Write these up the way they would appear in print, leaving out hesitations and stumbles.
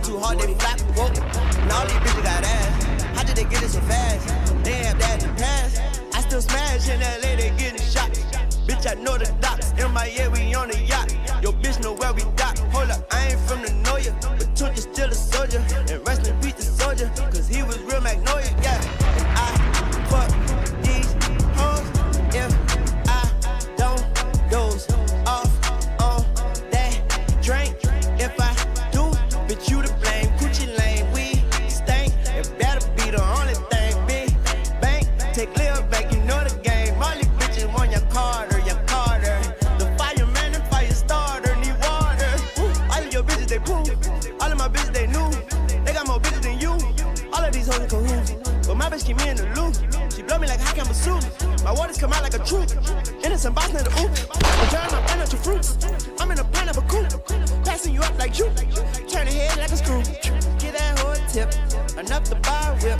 too hard, they flap. Whoa. Now all these bitches got ass. How did they get it so fast? They have that in the past. I still smash in LA, they getting shot. Bitch, I know the docks. In my yeah, we on the yacht. Yo, bitch, know where we dock. Hold up, I ain't from the know ya, but Tunch is still a soldier. And rest in peace the soldier, cause he was real Magnolia, yeah. And I fuck these hoes if I don't doze off on that drink. If I do, bitch, you to blame. Coochie lane, we stink. It better be the only thing. Big bank, take Lil back, you know the game. All these bitches want your Carter, your Carter. The fireman and fire starter need water. Ooh, all of your bitches, they poo. All of my bitches, they new. They got more bitches than you. All of these hoes in cahoots. But my bitch keep me in the loop. She blow me like hot camera soup. My waters come out like a troop. Innocent boss in the oop. I'm trying to find out your fruits. I'm in a pineapple coupe. Passing you up like you. Turn the head like a screw. Get that hoe a tip. Enough to buy a whip.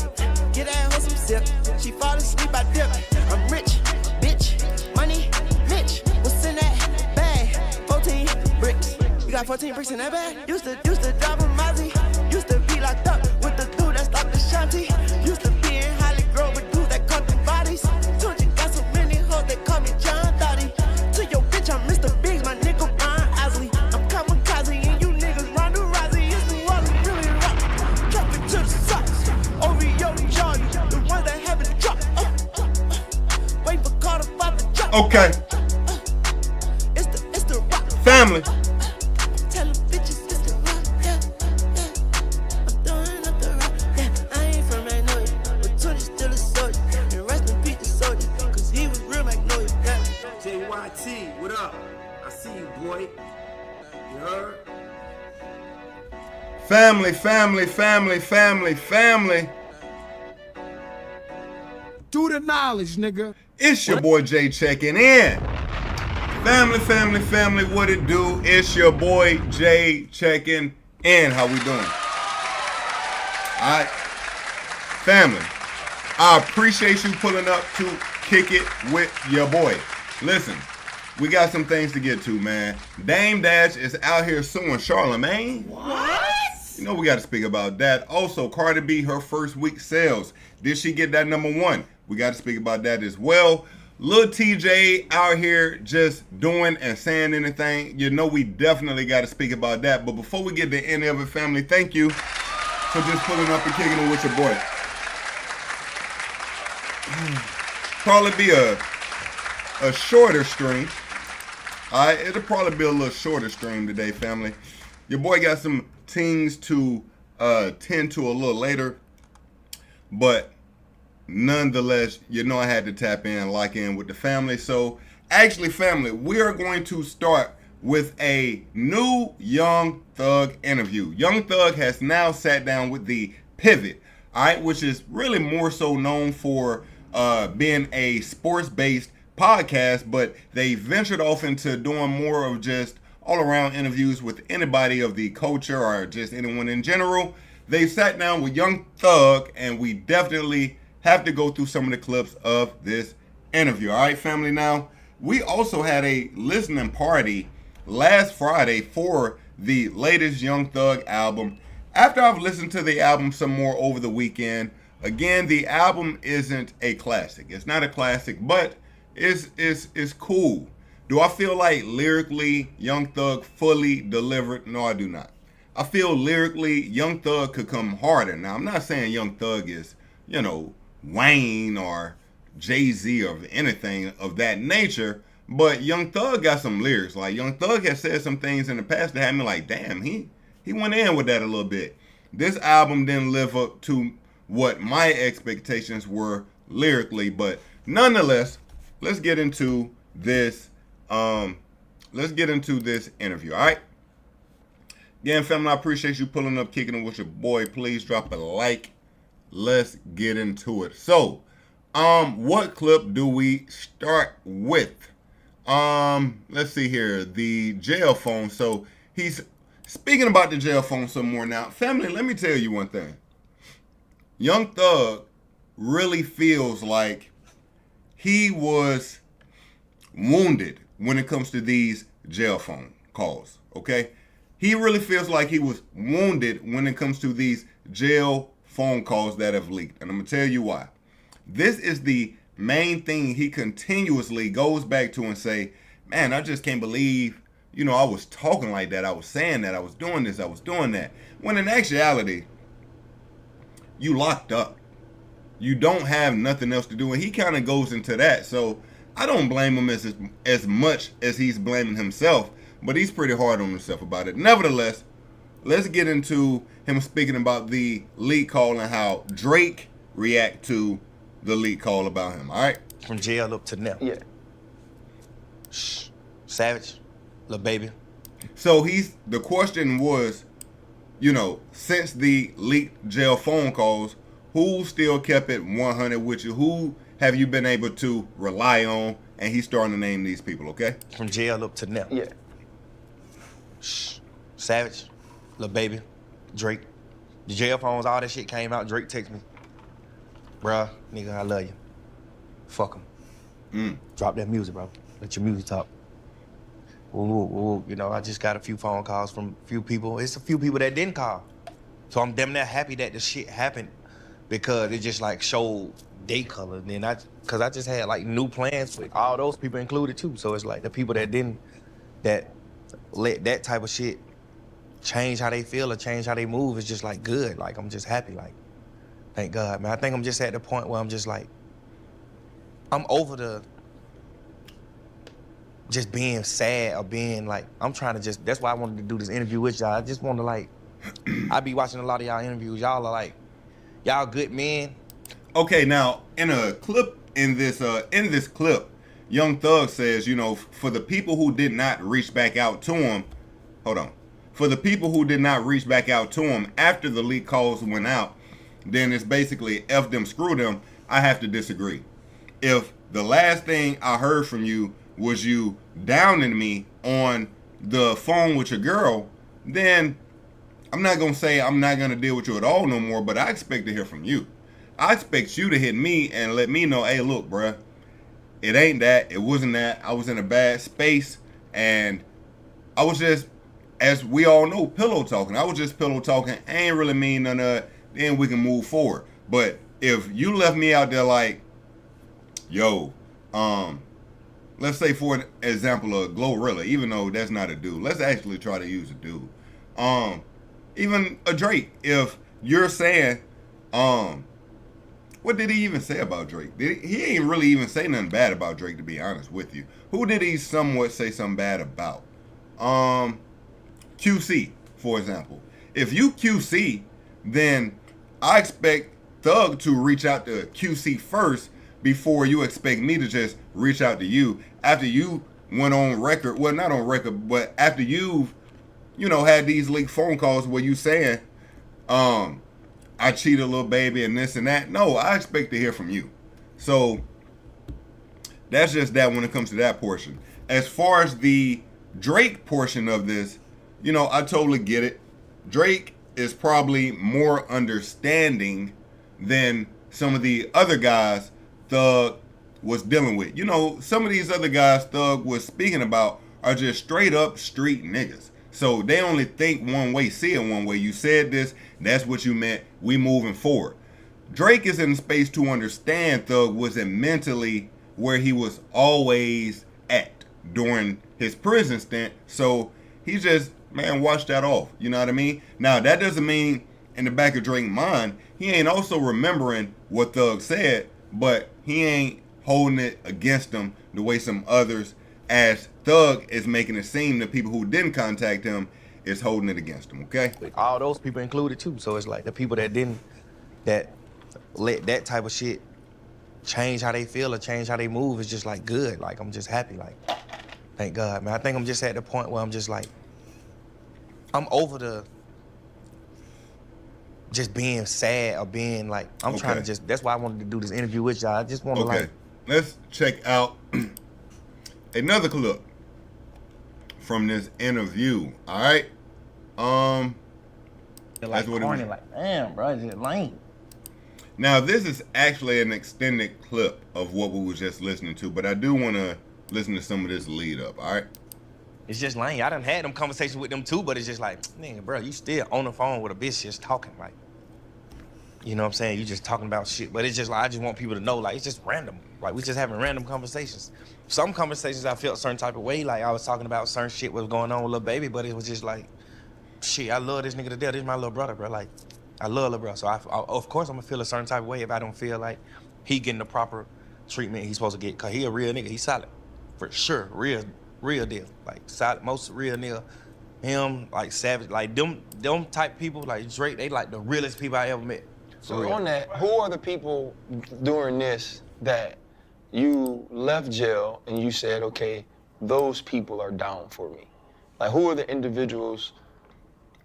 Get that hoe some sip. She fall asleep, I dip. I'm rich, bitch. Money, Mitch. What's in that bag? 14 bricks. You got 14 bricks in that bag? Used to drive a Mozzie. Used to be locked up with the dude that stopped the shanty. Used to be in Holly Grove with dudes that cut the bodies. Told you got so many hoes, they call me John Dottie. To your bitch, I'm Mr. Biggs, my nigga Brian Osley. I'm kamikaze and you niggas Ronda Rousey. It's New Orleans, really rock. Drop it to the socks. Oreo Charlie, the ones that haven't dropped. Wait for Cardi about to drop. Okay. It's the rock. Family. Tell them bitches it's the rock, yeah, yeah. I'm throwing up the rock, yeah. I ain't from Magnolia, but Tunch is still a soldier. And rest in peace the soldier, cause he was real Magnolia, yeah. JYT, what up? I see you, boy. You heard? Family, family, family, family, family. Do the knowledge, nigga. It's your boy Jay checking in. Family, family, family, what it do? It's your boy Jay checking in. How we doing? Alright. Family, I appreciate you pulling up to kick it with your boy. Listen, we got some things to get to, man. Dame Dash is out here suing Charla, man. What? You know we got to speak about that. Also, Cardi B, her first week sales. Did she get that #1? We got to speak about that as well. Lil Tjay out here just doing and saying anything. You know we definitely got to speak about that. But before we get to any of it, family, thank you for just pulling up and kicking it with your boy. Probably be a shorter stream. All right, it'll probably be a little shorter stream today, family. Your boy got some things to tend to a little later, but nonetheless, you know I had to tap in, lock in with the family. So actually, family, we are going to start with a new Young Thug interview. Young Thug has now sat down with the Pivot, all right, which is really more so known for being a sports-based podcast, but they ventured off into doing more of just all-around interviews with anybody of the culture or just anyone in general. They sat down with Young Thug, and we definitely have to go through some of the clips of this interview. All right, family. Now, we also had a listening party last Friday for the latest Young Thug album. After I've listened to the album some more over the weekend, again, the album isn't a classic. It's not a classic, but it's cool. Do I feel like lyrically Young Thug fully delivered? No, I do not. I feel lyrically Young Thug could come harder. Now, I'm not saying Young Thug is, you know, Wayne or Jay-Z or anything of that nature, but Young Thug got some lyrics. Like, Young Thug has said some things in the past that had me like, damn, he went in with that a little bit. This album didn't live up to what my expectations were lyrically, but nonetheless, let's get into this interview. All right. Again, family, I appreciate you pulling up, kicking it with your boy. Please drop a like. Let's get into it. So, what clip do we start with? Let's see here. The jail phone. So he's speaking about the jail phone some more now. Family, let me tell you one thing. Young Thug really feels like he was wounded when it comes to these jail phone calls, okay? he really feels like he was wounded when it comes to these jail phone calls that have leaked. And I'm going to tell you why. This is the main thing he continuously goes back to and say, man, I just can't believe, I was talking like that. I was saying that. I was doing this. I was doing that. When in actuality, you locked up. You don't have nothing else to do. And he kind of goes into that. So I don't blame him as much as he's blaming himself. But he's pretty hard on himself about it. Nevertheless, let's get into him speaking about the leak call and how Drake react to the leak call about him. All right? From jail up to now. Yeah. Shh. Savage. Lil Baby. So the question was, since the leaked jail phone calls, who still kept it 100 with you? Who have you been able to rely on? And he's starting to name these people, okay? From jail up to now. Yeah. Shh. Savage. Lil Baby. Drake. The jail phones, all that shit came out. Drake texted me. Bruh, nigga, I love you. Fuck him. Drop that music, bro. Let your music talk. Ooh, I just got a few phone calls from a few people. It's a few people that didn't call. So I'm damn near happy that the shit happened because it just like showed day color. And then cause I just had like new plans with all those people included too. So it's like the people that didn't, that let that type of shit change how they feel or change how they move is just like good. Like I'm just happy, like, thank God, man. I think I'm just at the point where I'm just like, I'm over the just being sad or being like, I'm trying to that's why I wanted to do this interview with y'all. I just want to like, I be watching a lot of y'all interviews. Y'all are like, y'all good men. Okay, now in a clip in this clip, Young Thug says, for the people who did not reach back out to him, for the people who did not reach back out to him after the leak calls went out, then it's basically F them, screw them. I have to disagree. If the last thing I heard from you was you downing me on the phone with your girl, then I'm not going to say I'm not going to deal with you at all no more, but I expect to hear from you. I expect you to hit me and let me know, hey, look, bruh, it ain't that. It wasn't that. I was in a bad space, and I was just, as we all know, pillow talking. I was just pillow talking. I ain't really mean none of it. Then we can move forward. But if you left me out there like, yo, let's say for an example of Glorilla, even though that's not a dude, let's actually try to use a dude. Even a Drake, if you're saying, what did he even say about Drake? He ain't really even say nothing bad about Drake, to be honest with you. Who did he somewhat say something bad about? QC, for example. If you QC, then I expect Thug to reach out to QC first before you expect me to just reach out to you after you went on record. Well, not on record, but after you've, had these leaked phone calls where you saying, I cheated a little baby and this and that. No, I expect to hear from you. So that's just that when it comes to that portion. As far as the Drake portion of this, I totally get it. Drake is probably more understanding than some of the other guys Thug was dealing with. Some of these other guys Thug was speaking about are just straight up street niggas. So they only think one way, see it one way. You said this, that's what you meant, we moving forward. Drake is in space to understand Thug wasn't mentally where he was always at during his prison stint. So he just, washed that off. You know what I mean? Now, that doesn't mean in the back of Drake's mind, he ain't also remembering what Thug said, but he ain't holding it against him the way some others, as Thug is making it seem the people who didn't contact him is holding it against him, okay? All those people included too. So it's like the people that didn't, that let that type of shit change how they feel or change how they move is just like good. Like I'm just happy, like, thank God, man. I think I'm just at the point where I'm just like, I'm over the just being sad or being like, I'm trying to that's why I wanted to do this interview with y'all. I just want to like. Let's check out another clip from this interview, all right? Like corny, like, damn, bro, it's just lame. Now, this is actually an extended clip of what we were just listening to, but I do want to listen to some of this lead up, all right? It's just lame. I done had them conversations with them too, but it's just like, nigga, bro, you still on the phone with a bitch just talking, like, you know what I'm saying? You just talking about shit. But it's just like, I just want people to know, like, it's just random. Like, we just having random conversations. Some conversations I felt a certain type of way, like I was talking about certain shit was going on with Lil Baby, but it was just like, shit, I love this nigga to death. This is my little brother, bro. Like, I love Lil Bro. So of course I'm gonna feel a certain type of way if I don't feel like he getting the proper treatment he's supposed to get. Cause he a real nigga, he solid. For sure, real deal. Like solid, most real nigga. Him, like Savage, like them type people, like Drake, they like the realest people I ever met. So on that, who are the people during this that you left jail and you said, okay, those people are down for me? Like, who are the individuals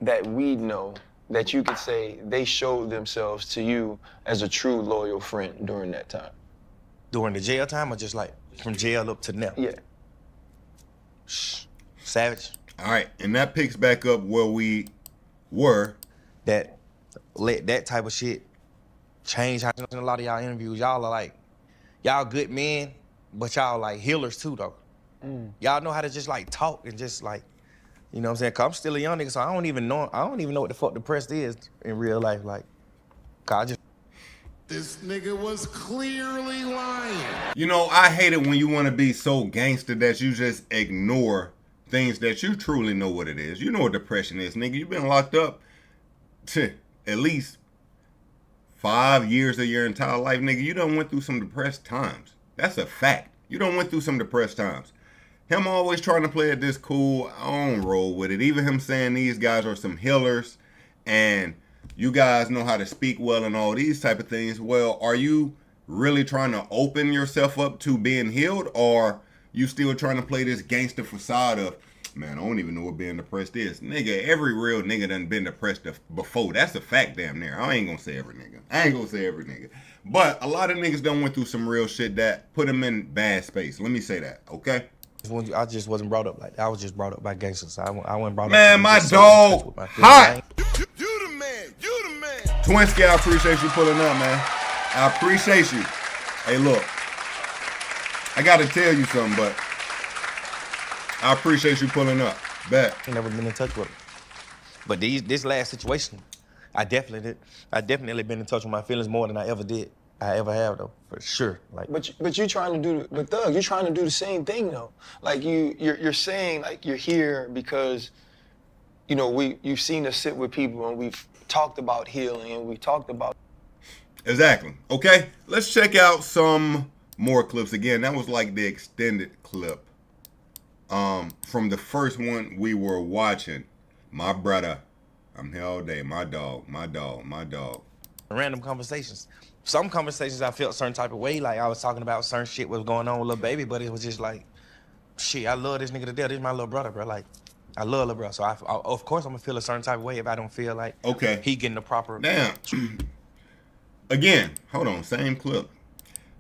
that we know that you could say they showed themselves to you as a true loyal friend during that time? During the jail time or just like from jail up to now? Yeah. Savage. All right, and that picks back up where we were. That let that type of shit change how in a lot of y'all interviews. Y'all are like, y'all good men, but y'all like healers too though. Y'all know how to just like talk and just like, you know what I'm saying? Cause I'm still a young nigga, so I don't even know what the fuck depressed is in real life. Like, cause I just. This nigga was clearly lying. You know, I hate it when you want to be so gangster that you just ignore things that you truly know what it is. You know what depression is, nigga. You've been locked up at least 5 years of your entire life, nigga. You done went through some depressed times. That's a fact. You done went through some depressed times. Him always trying to play it this cool, I don't roll with it. Even him saying these guys are some healers and you guys know how to speak well and all these type of things. Well, are you really trying to open yourself up to being healed, or you still trying to play this gangster facade of, man, I don't even know what being depressed is. Nigga, every real nigga done been depressed before. That's a fact damn near. I ain't gonna say every nigga. But a lot of niggas done went through some real shit that put them in bad space. Let me say that, okay? I just wasn't brought up like that. I was just brought up by gangsters. I wasn't brought up. Man, my dog, hot. You the man. Twinsky, I appreciate you pulling up, man. I appreciate you. Hey, look, I gotta tell you something, but I appreciate you pulling up. Bet. I never been in touch with him. But this last situation, I definitely been in touch with my feelings more than I ever have though, for sure. Like, but you trying to do, but Thug, you're trying to do the same thing though. Like you're saying like you're here because, you know, you've seen us sit with people and we've talked about healing and we talked about. Exactly. Okay, let's check out some more clips. Again, that was like the extended clip from the first one we were watching. My brother, I'm here all day. My dog. Random conversations. Some conversations I felt a certain type of way, like I was talking about certain shit was going on with Lil Baby, but it was just like, shit, I love this nigga to death. This is my little brother, bro. Like, I love Lil Bro. So I of course I'm gonna feel a certain type of way if I don't feel like he getting the proper. Damn. Again, hold on, same clip.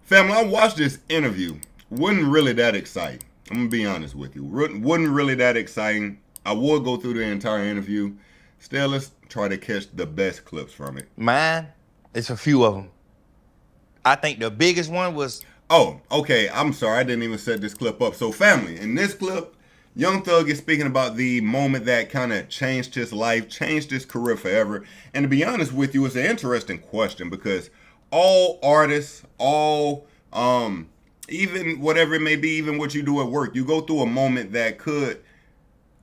Family, I watched this interview. Wasn't really that exciting. I'm gonna be honest with you. Wasn't really that exciting. I would go through the entire interview. Still, let's try to catch the best clips from it. Mine, it's a few of them. I think the biggest one was... Oh, okay. I'm sorry. I didn't even set this clip up. So, family, in this clip, Young Thug is speaking about the moment that kind of changed his life, changed his career forever. And to be honest with you, it's an interesting question because all artists, even whatever it may be, even what you do at work, you go through a moment that could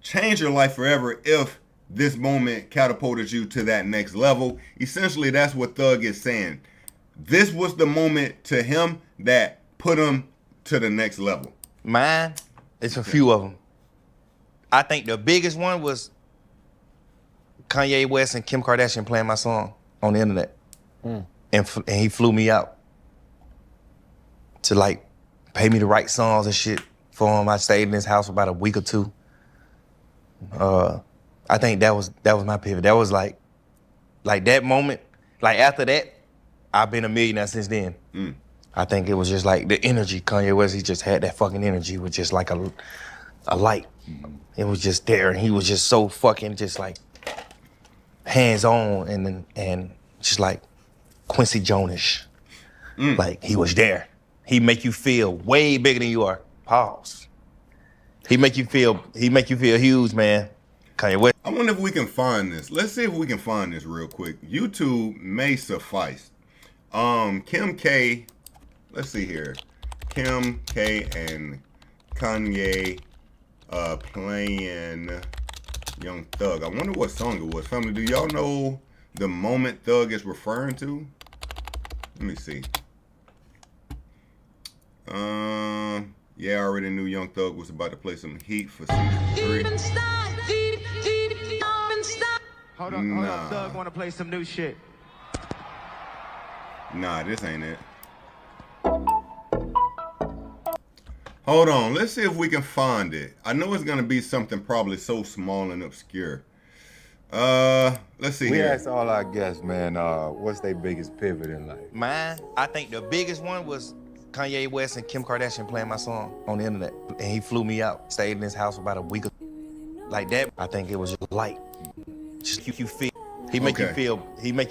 change your life forever if this moment catapulted you to that next level. Essentially, that's what Thug is saying. This was the moment to him that put him to the next level. Mine, it's a few of them. I think the biggest one was Kanye West and Kim Kardashian playing my song on the internet. And he flew me out to like pay me to write songs and shit for him. I stayed in his house for about a week or two. I think that was my pivot. That was like that moment. Like after that, I've been a millionaire since then. I think it was just like the energy. Kanye West, he just had that fucking energy with just like a light. It was just there, and he was just so fucking just like hands-on and just like Quincy Jones-ish. Like he was there. He make you feel way bigger than you are. Pause. He make you feel huge, man. Kanye West. I wonder if we can find this. Let's see if we can find this real quick. YouTube may suffice. Kim K. Let's see here. Kim K and Kanye playing Young Thug. I wonder what song it was. Family, do y'all know the moment Thug is referring to? Let me see. Yeah, I already knew Young Thug was about to play some heat for season 3. Hold up, Thug want to play some new shit. Nah, this ain't it. Hold on, let's see if we can find it. I know it's gonna be something probably so small and obscure. Let's see We here. asked all our guests, man, what's their biggest pivot in life? Mine, I think the biggest one was Kanye West and Kim Kardashian playing my song on the internet. And he flew me out, stayed in his house for about a week. Like that, I think it was just light. Just you feel. He make you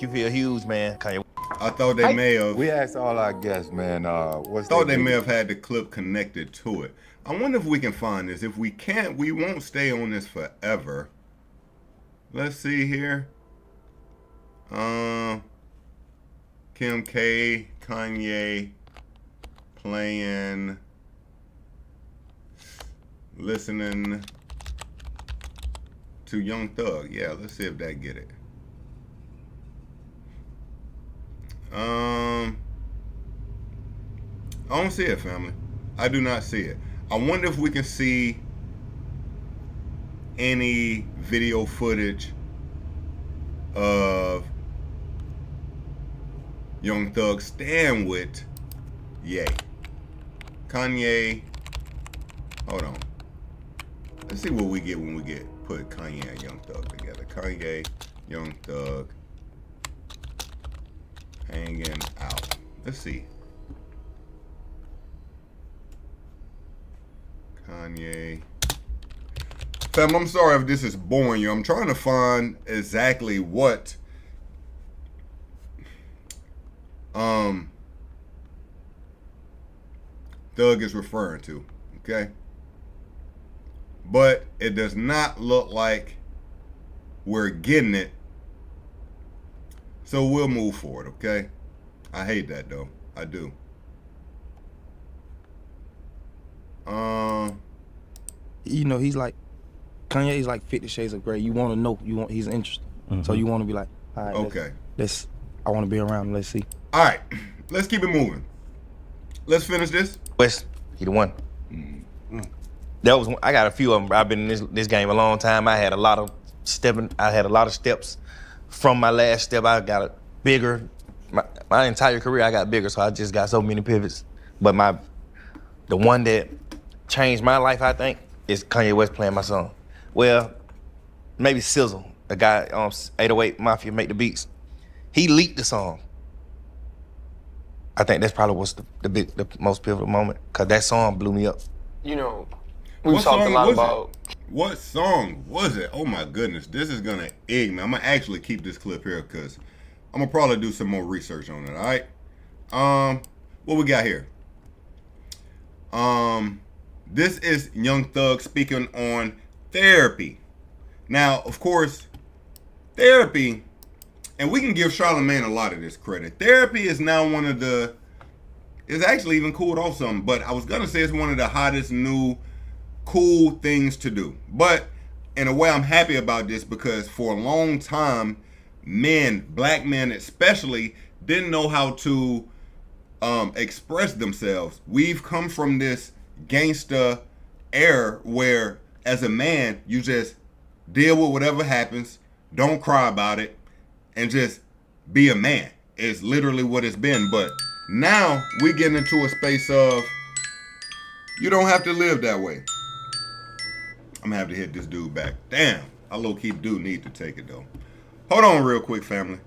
feel huge, man. Kanye. I thought they may have. We asked all our guests, man, what's Thought they may have had the clip connected to it. I wonder if we can find this. If we can't, we won't stay on this forever. Let's see here. Kim K, Kanye playing, listening to Young Thug. Yeah, let's see if that get it. I don't see it, family. I do not see it. I wonder if we can see any video footage of Young Thug stand with Ye. Kanye. Hold on. Let's see what we get when we put Kanye and Young Thug together. Kanye, Young Thug, hanging out. Let's see. Kanye. Fam, I'm sorry if this is boring you. I'm trying to find exactly what Thug is referring to, okay? But it does not look like we're getting it. So we'll move forward, okay? I hate that though. I do. You know, he's like, Kanye's like 50 Shades of Grey. You want to know, he's interested. So you want to be like, all right, okay. I want to be around him, let's see. All right, let's keep it moving. Let's finish this. West, he the one. That was I got a few of them. I've been in this game a long time. I had a lot of steps from my last step. I got a bigger. My entire career, I got bigger, so I just got so many pivots. But the one that changed my life, I think, is Kanye West playing my song. Well, maybe Sizzle, the guy 808 Mafia make the beats. He leaked the song. I think that's probably what's the most pivotal moment, cause that song blew me up. You know, we talked a lot about. What song was it? Oh my goodness, this is gonna egg me. I'm gonna actually keep this clip here because I'm gonna probably do some more research on it. All right. What we got here? This is Young Thug speaking on therapy. Now, of course, therapy, and we can give Charlamagne a lot of this credit. Therapy is now one of the, it's actually even cooled off some, but I was gonna say it's one of the hottest new cool things to do. But in a way, I'm happy about this because for a long time, men, black men especially, didn't know how to express themselves. We've come from this gangsta era where as a man, you just deal with whatever happens, don't cry about it, and just be a man. It's literally what it's been. But now we get into a space of you don't have to live that way. I'm gonna have to hit this dude back. Damn, I low-key do need to take it though. Hold on real quick, family.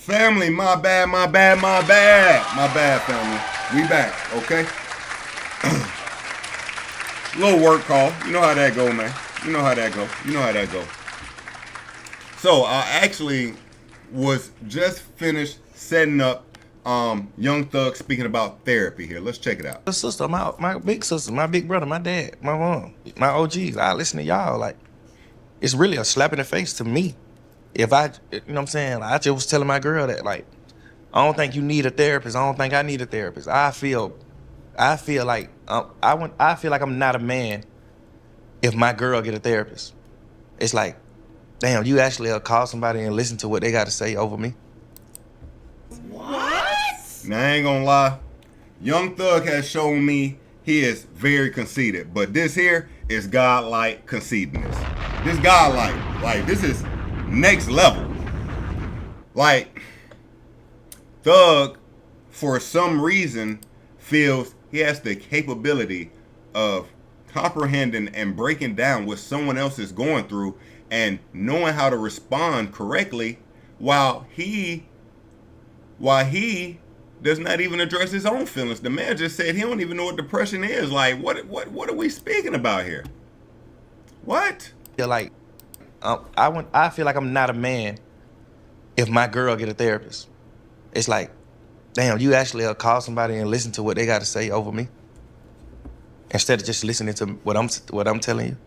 Family, my bad, family. We back, okay? Little work call. You know how that go, man. You know how that go. So I actually was just finished setting up Young Thug speaking about therapy here. Let's check it out. My sister, my big sister, my big brother, my dad, my mom, my OGs. I listen to y'all. Like, it's really a slap in the face to me. If I, you know what I'm saying? I just was telling my girl that, like, I don't think you need a therapist. I don't think I need a therapist. I feel like I feel like I'm not a man if my girl get a therapist. It's like, damn, you actually call somebody and listen to what they got to say over me. Now, I ain't gonna lie. Young Thug has shown me he is very conceited. But this here is godlike conceitedness. This godlike. Like, this is next level. Like, Thug, for some reason, feels he has the capability of comprehending and breaking down what someone else is going through and knowing how to respond correctly while he does not even address his own feelings. The man just said he don't even know what depression is. Like, what are we speaking about here? What? Yeah, like, I feel like I'm not a man if my girl get a therapist. It's like, damn, you actually call somebody and listen to what they got to say over me instead of just listening to what I'm telling you.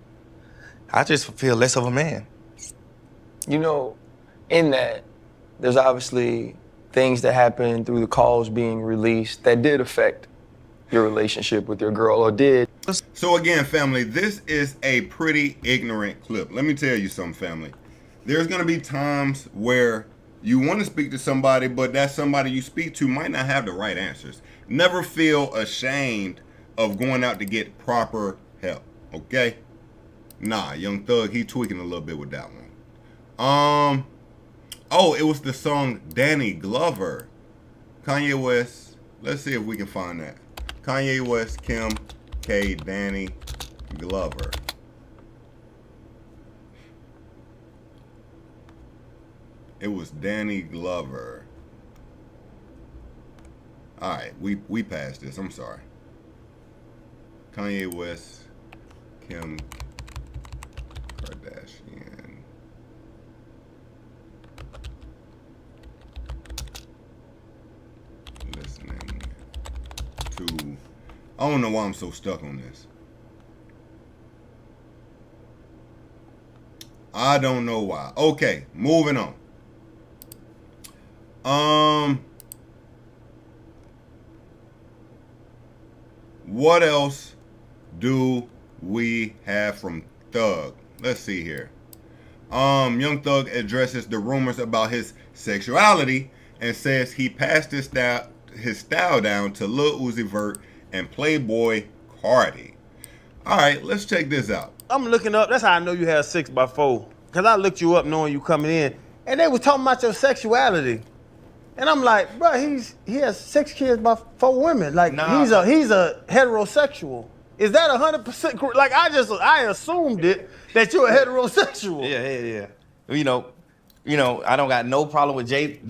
I just feel less of a man. You know, in that, there's obviously things that happen through the calls being released that did affect your relationship with your girl, or did. So again, family, this is a pretty ignorant clip. Let me tell you something, family. There's going to be times where you want to speak to somebody, but that somebody you speak to might not have the right answers. Never feel ashamed of going out to get proper help, okay? Nah, Young Thug, he tweaking a little bit with that one. Oh, it was the song Danny Glover. Kanye West. Let's see if we can find that. Kanye West, Kim K, Danny Glover. It was Danny Glover. All right, we passed this. I'm sorry. Kanye West, Kim Kardashian. Listening to. I don't know why I'm so stuck on this. I don't know why. Okay, moving on. What else do we have from Thug? Let's see here. Young Thug addresses the rumors about his sexuality and says he passed his style down to Lil Uzi Vert and Playboy Cardi. All right, let's check this out. I'm looking up. That's how I know you had 6x4. Because I looked you up knowing you coming in. And they was talking about your sexuality. And I'm like, bro, he has 6 kids by 4 women. Like, nah, he's a heterosexual. Is that 100% correct? Like, I assumed it that you're a heterosexual. Yeah. You know, I don't got no problem with G.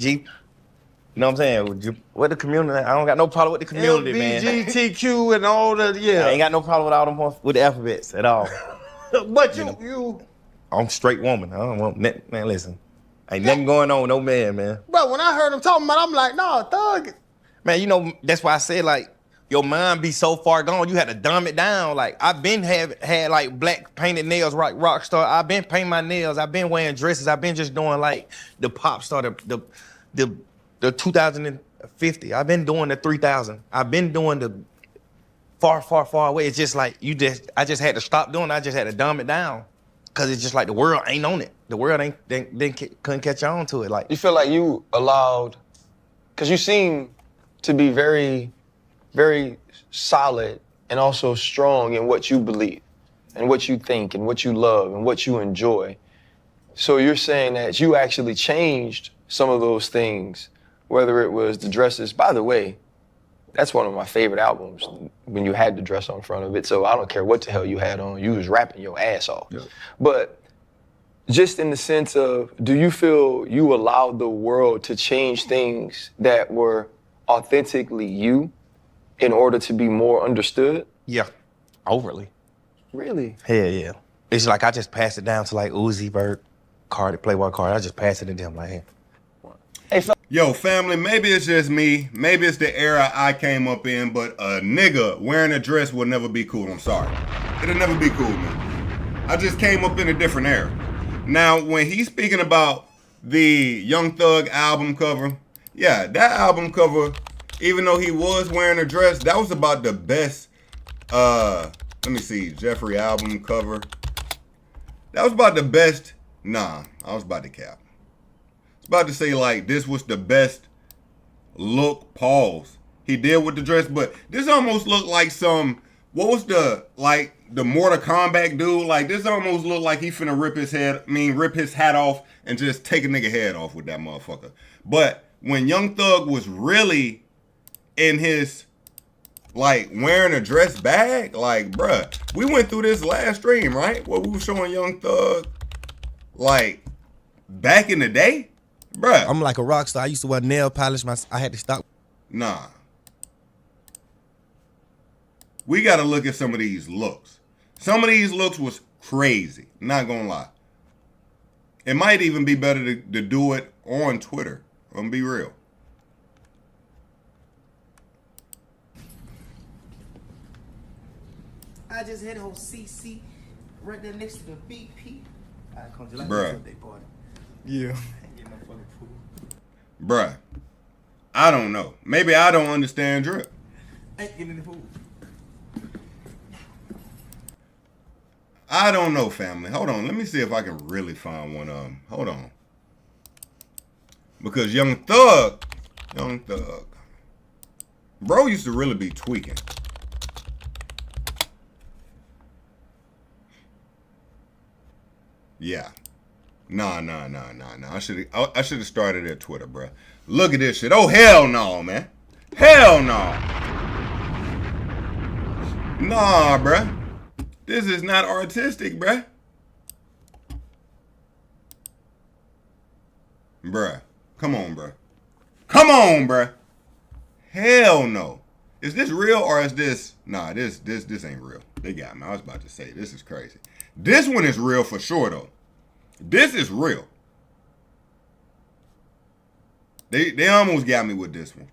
You know what I'm saying? With the community, I don't got no problem with the community, man. LGBTQ and all that, yeah. I ain't got no problem with all them with the alphabets at all. But you I'm a straight woman. I don't want man. Listen, ain't nothing going on with no man. Bro, when I heard him talking about it, I'm like, no, Thug. Man, you know, that's why I said, like, your mind be so far gone, you had to dumb it down. Like, I've been had like black painted nails, rock star. I've been painting my nails. I've been wearing dresses. I've been just doing like the pop star, the 2050. I've been doing the 3000. I've been doing the far away. It's just like I just had to stop doing it. I just had to dumb it down. Cause it's just like the world ain't on it. The world couldn't catch on to it. Like, you feel like you allowed, cause you seem to be very, very solid and also strong in what you believe and what you think and what you love and what you enjoy. So you're saying that you actually changed some of those things, whether it was the dresses. By the way, that's one of my favorite albums when you had the dress on front of it. So I don't care what the hell you had on. You was rapping your ass off. Yeah. But Just in the sense of, do you feel you allowed the world to change things that were authentically you in order to be more understood? Yeah, overly. Really? Hell yeah. It's like I just passed it down to like Uzi, Vert, Cardi, Playboy Cardi. I just passed it to them like, hey. Yo, family, maybe it's just me. Maybe it's the era I came up in, but a nigga wearing a dress will never be cool. I'm sorry. It'll never be cool, man. I just came up in a different era. Now, when he's speaking about the Young Thug album cover, yeah, that album cover, even though he was wearing a dress, that was about the best, let me see, Jeffrey album cover. That was about the best, nah, I was about to cap. About to say like this was the best look pause he did with the dress, but this almost looked like some, what was the Mortal Kombat dude? Like this almost looked like he finna rip his hat off and just take a nigga head off with that motherfucker. But when Young Thug was really in his like wearing a dress bag, like bruh, we went through this last stream, right? Where we were showing Young Thug like back in the day. Bruh. I'm like a rock star. I used to wear nail polish. I had to stop. Nah. We got to look at some of these looks. Some of these looks was crazy. Not going to lie. It might even be better to do it on Twitter. I'm going to be real. I just hit on CC right there next to the BP. Bruh. Yeah. Bruh, I don't know. Maybe I don't understand drip. Ain't getting in the pool. I don't know, family. Hold on. Let me see if I can really find one of them. Hold on. Because Young Thug. Bro used to really be tweaking. Yeah. Nah. I should have started at Twitter, bruh. Look at this shit. Oh, hell no, man. Hell no. Nah, bruh. This is not artistic, bruh. Bruh. Come on, bruh. Come on, bruh. Hell no. Is this real or is this... Nah, this ain't real. They got me. I was about to say, this is crazy. This one is real for sure, though. This is real. They almost got me with this one.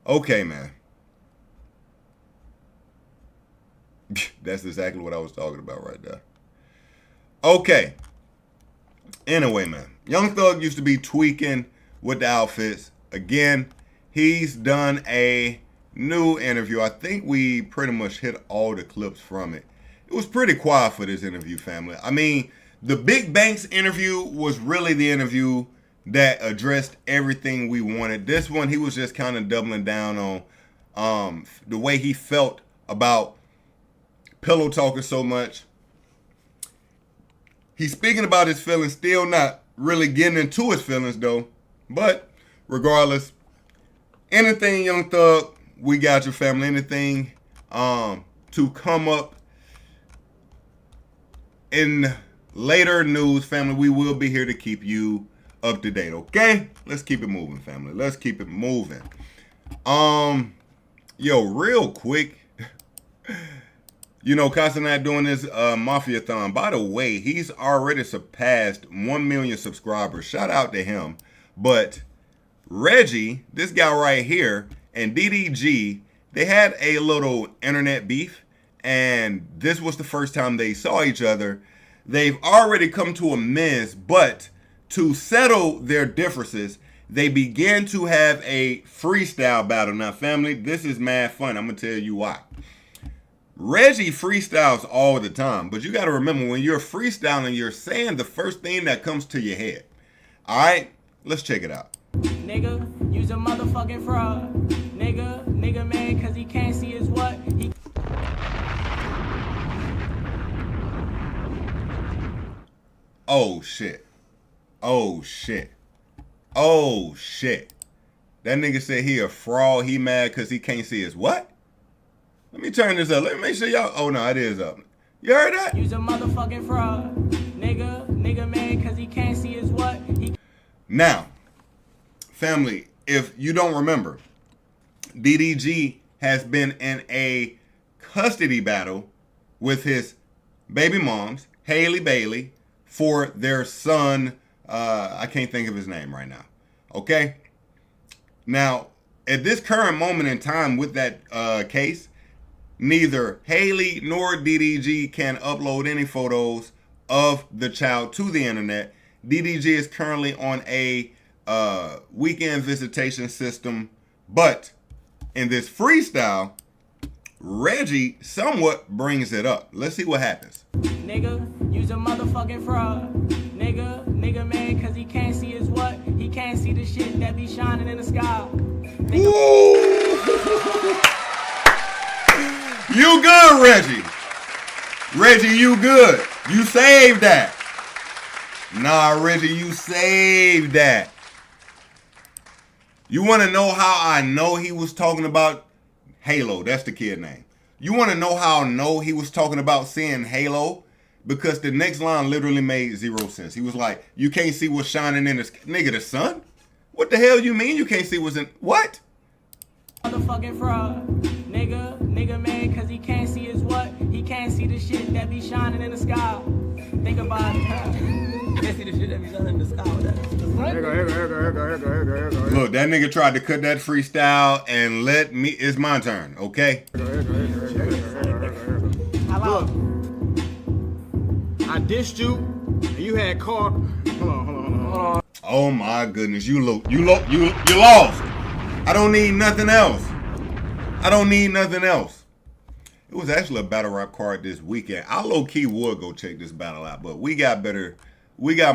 Okay, man. That's exactly what I was talking about right there. Okay. Anyway, man. Young Thug used to be tweaking with the outfits. Again, he's done a new interview. I think we pretty much hit all the clips from it. It was pretty quiet for this interview, family. I mean, the Big Banks interview was really the interview that addressed everything we wanted. This one, he was just kind of doubling down on the way he felt about pillow talking so much. He's speaking about his feelings, still not really getting into his feelings, though. But regardless, anything Young Thug, we got your family. Anything to come up in later news, family, we will be here to keep you up to date, okay? Let's keep it moving, family. Let's keep it moving. Yo, real quick, you know, Casa not doing this Mafia-thon. By the way, he's already surpassed 1 million subscribers. Shout out to him. But Reggie, this guy right here, and DDG, they had a little internet beef. And this was the first time they saw each other. They've already come to amends, but to settle their differences, they began to have a freestyle battle. Now, family, this is mad fun. I'm going to tell you why. Reggie freestyles all the time, but you got to remember, when you're freestyling, you're saying the first thing that comes to your head. All right, let's check it out. Nigga, you's a motherfucking fraud. Nigga mad because he can't see his what? Oh, shit. Oh, shit. Oh, shit. That nigga said he a fraud. He mad because he can't see his what? Let me turn this up. Let me make sure y'all... Oh, no, it is up. You heard that? You's a motherfucking fraud. Nigga mad cause he can't see his what? Now, family, if you don't remember, DDG has been in a custody battle with his baby moms, Haley Bailey, for their son. I can't think of his name right now. Okay? Now, at this current moment in time with that case, neither Haley nor DDG can upload any photos of the child to the internet. DDG is currently on a weekend visitation system, but in this freestyle, Reggie somewhat brings it up. Let's see what happens. Nigga, you's a motherfucking fraud. Nigga mad cause he can't see his what? He can't see the shit that be shining in the sky. You good, Reggie. Reggie, you good. You saved that. Nah, Reggie, you saved that. You want to know how I know he was talking about Halo? That's the kid name. You want to know how I know he was talking about seeing Halo? Because the next line literally made zero sense. He was like, you can't see what's shining in the sky. Nigga, the sun? What the hell you mean you can't see what's in... What? Motherfucking fraud. Nigga mad cause he can't see his what? He can't see the shit that be shining in the sky. Think about it. Can't see the shit that be shining in the sky. Look, that nigga tried to cut that freestyle and let me... It's my turn, okay? Look, I dissed you, and you had Cardi. Hold on. Oh my goodness, you lost. I don't need nothing else. It was actually a battle rap card this weekend. I low-key would go check this battle out, but we got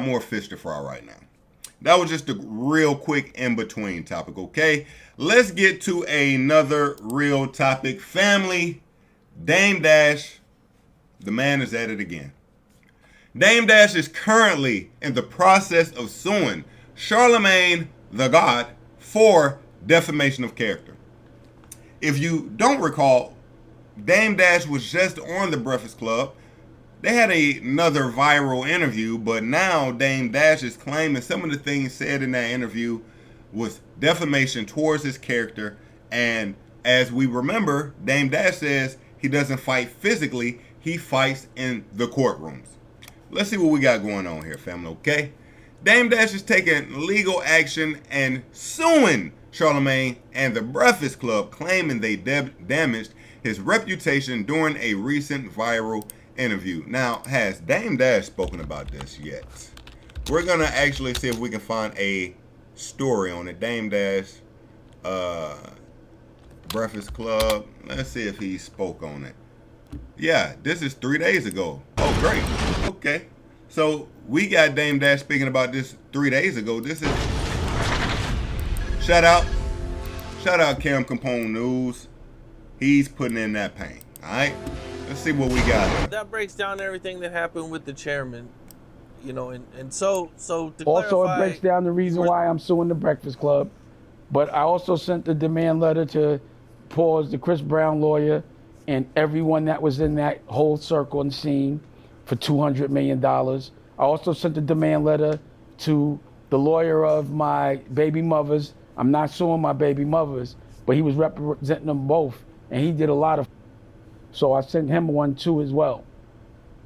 more fish to fry right now. That was just a real quick in-between topic, okay? Let's get to another real topic. Family, Dame Dash, the man is at it again. Dame Dash is currently in the process of suing Charlemagne the God for defamation of character. If you don't recall, Dame Dash was just on the Breakfast Club. They had another viral interview, but now Dame Dash is claiming some of the things said in that interview was defamation towards his character. And as we remember, Dame Dash says he doesn't fight physically, he fights in the courtrooms. Let's see what we got going on here, family, okay? Dame Dash is taking legal action and suing Charlemagne and the Breakfast Club, claiming they damaged his reputation during a recent viral interview. Now, has Dame Dash spoken about this yet? We're gonna actually see if we can find a story on it. Dame Dash, Breakfast Club. Let's see if he spoke on it. Yeah, this is 3 days ago. Oh, great. Okay. So we got Dame Dash speaking about this 3 days ago. This is shout out Cam Capone News. He's putting in that pain. All right. Let's see what we got. That breaks down everything that happened with the chairman, you know, and so to also clarify, it breaks down the reason why I'm suing the Breakfast Club. But I also sent the demand letter to pause the Chris Brown lawyer and everyone that was in that whole circle and scene for $200 million. I also sent the demand letter to the lawyer of my baby mothers. I'm not suing my baby mothers, but he was representing them both, and he did a lot of. So I sent him one too as well.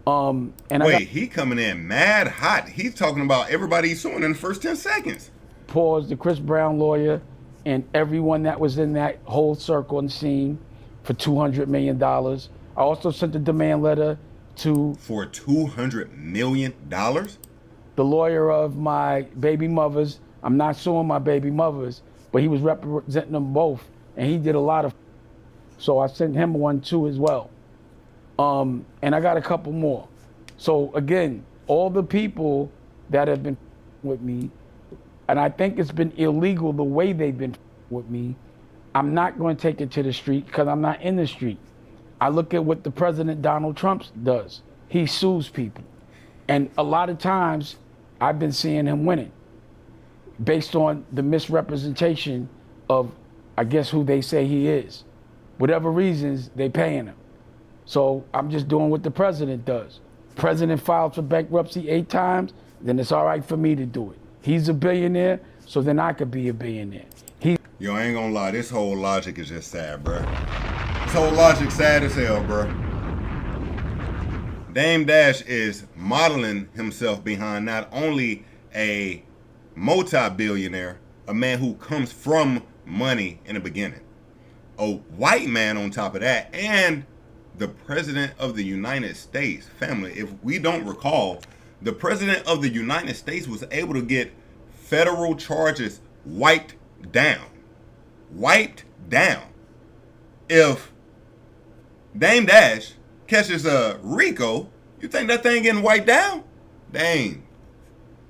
And wait, he coming in mad hot. He's talking about everybody he's suing in the first 10 seconds. Pause the Chris Brown lawyer and everyone that was in that whole circle and scene for $200 million. I also sent the demand letter to... For $200 million? The lawyer of my baby mothers. I'm not suing my baby mothers, but he was representing them both, and he did a lot of... So I sent him one too as well. And I got a couple more. So again, all the people that have been with me, and I think it's been illegal the way they've been with me, I'm not going to take it to the street because I'm not in the street. I look at what the President Donald Trump does. He sues people. And a lot of times I've been seeing him winning based on the misrepresentation of, I guess, who they say he is. Whatever reasons, they paying him. So I'm just doing what the president does. President filed for bankruptcy 8 times, then it's all right for me to do it. He's a billionaire, so then I could be a billionaire. Yo, I ain't gonna lie, this whole logic is just sad, bro. This whole logic sad as hell, bro. Dame Dash is modeling himself behind not only a multi-billionaire, a man who comes from money in the beginning, a white man on top of that, and the president of the United States. Family, if we don't recall, the president of the United States was able to get federal charges wiped down. Wiped down. If Dame Dash catches a RICO, you think that thing getting wiped down? Dang.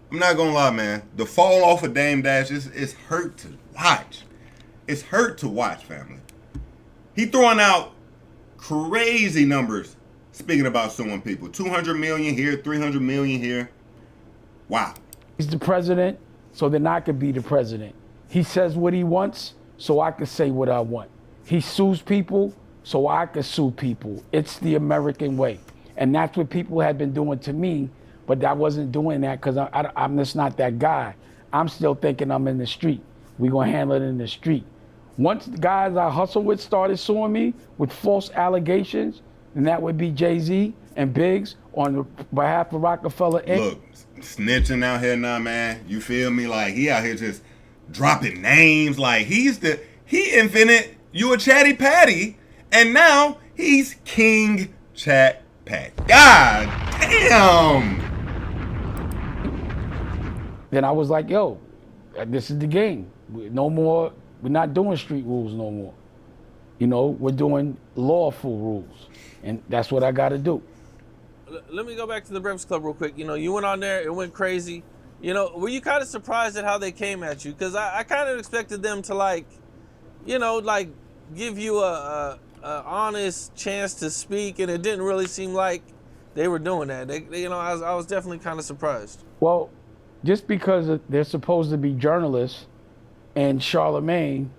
I'm not gonna lie, man. The fall off of Dame Dash is hurt to watch. It's hurt to watch, family. He throwing out crazy numbers speaking about suing people. 200 million here, 300 million here. Wow. He's the president, so then I could be the president. He says what he wants, so I could say what I want. He sues people, so I could sue people. It's the American way. And that's what people had been doing to me, but I wasn't doing that because I'm just not that guy. I'm still thinking I'm in the street. We're going to handle it in the street. Once the guys I hustle with started suing me with false allegations, then that would be Jay-Z and Biggs on behalf of Rockefeller Inc. Look, snitching out here now, man. You feel me? Like, he out here just dropping names. Like, he invented You a Chatty Patty, and now he's King Chat Pat. God damn. Then I was like, yo, this is the game. No more, we're not doing street rules no more. You know, we're doing lawful rules. And that's what I got to do. Let me go back to the Breakfast Club real quick. You know, you went on there, it went crazy. You know, were you kind of surprised at how they came at you? Because I kind of expected them to, like, you know, like, give you a honest chance to speak, and it didn't really seem like they were doing that. You know, I was definitely kind of surprised. Well, just because they're supposed to be journalists, and Charlemagne,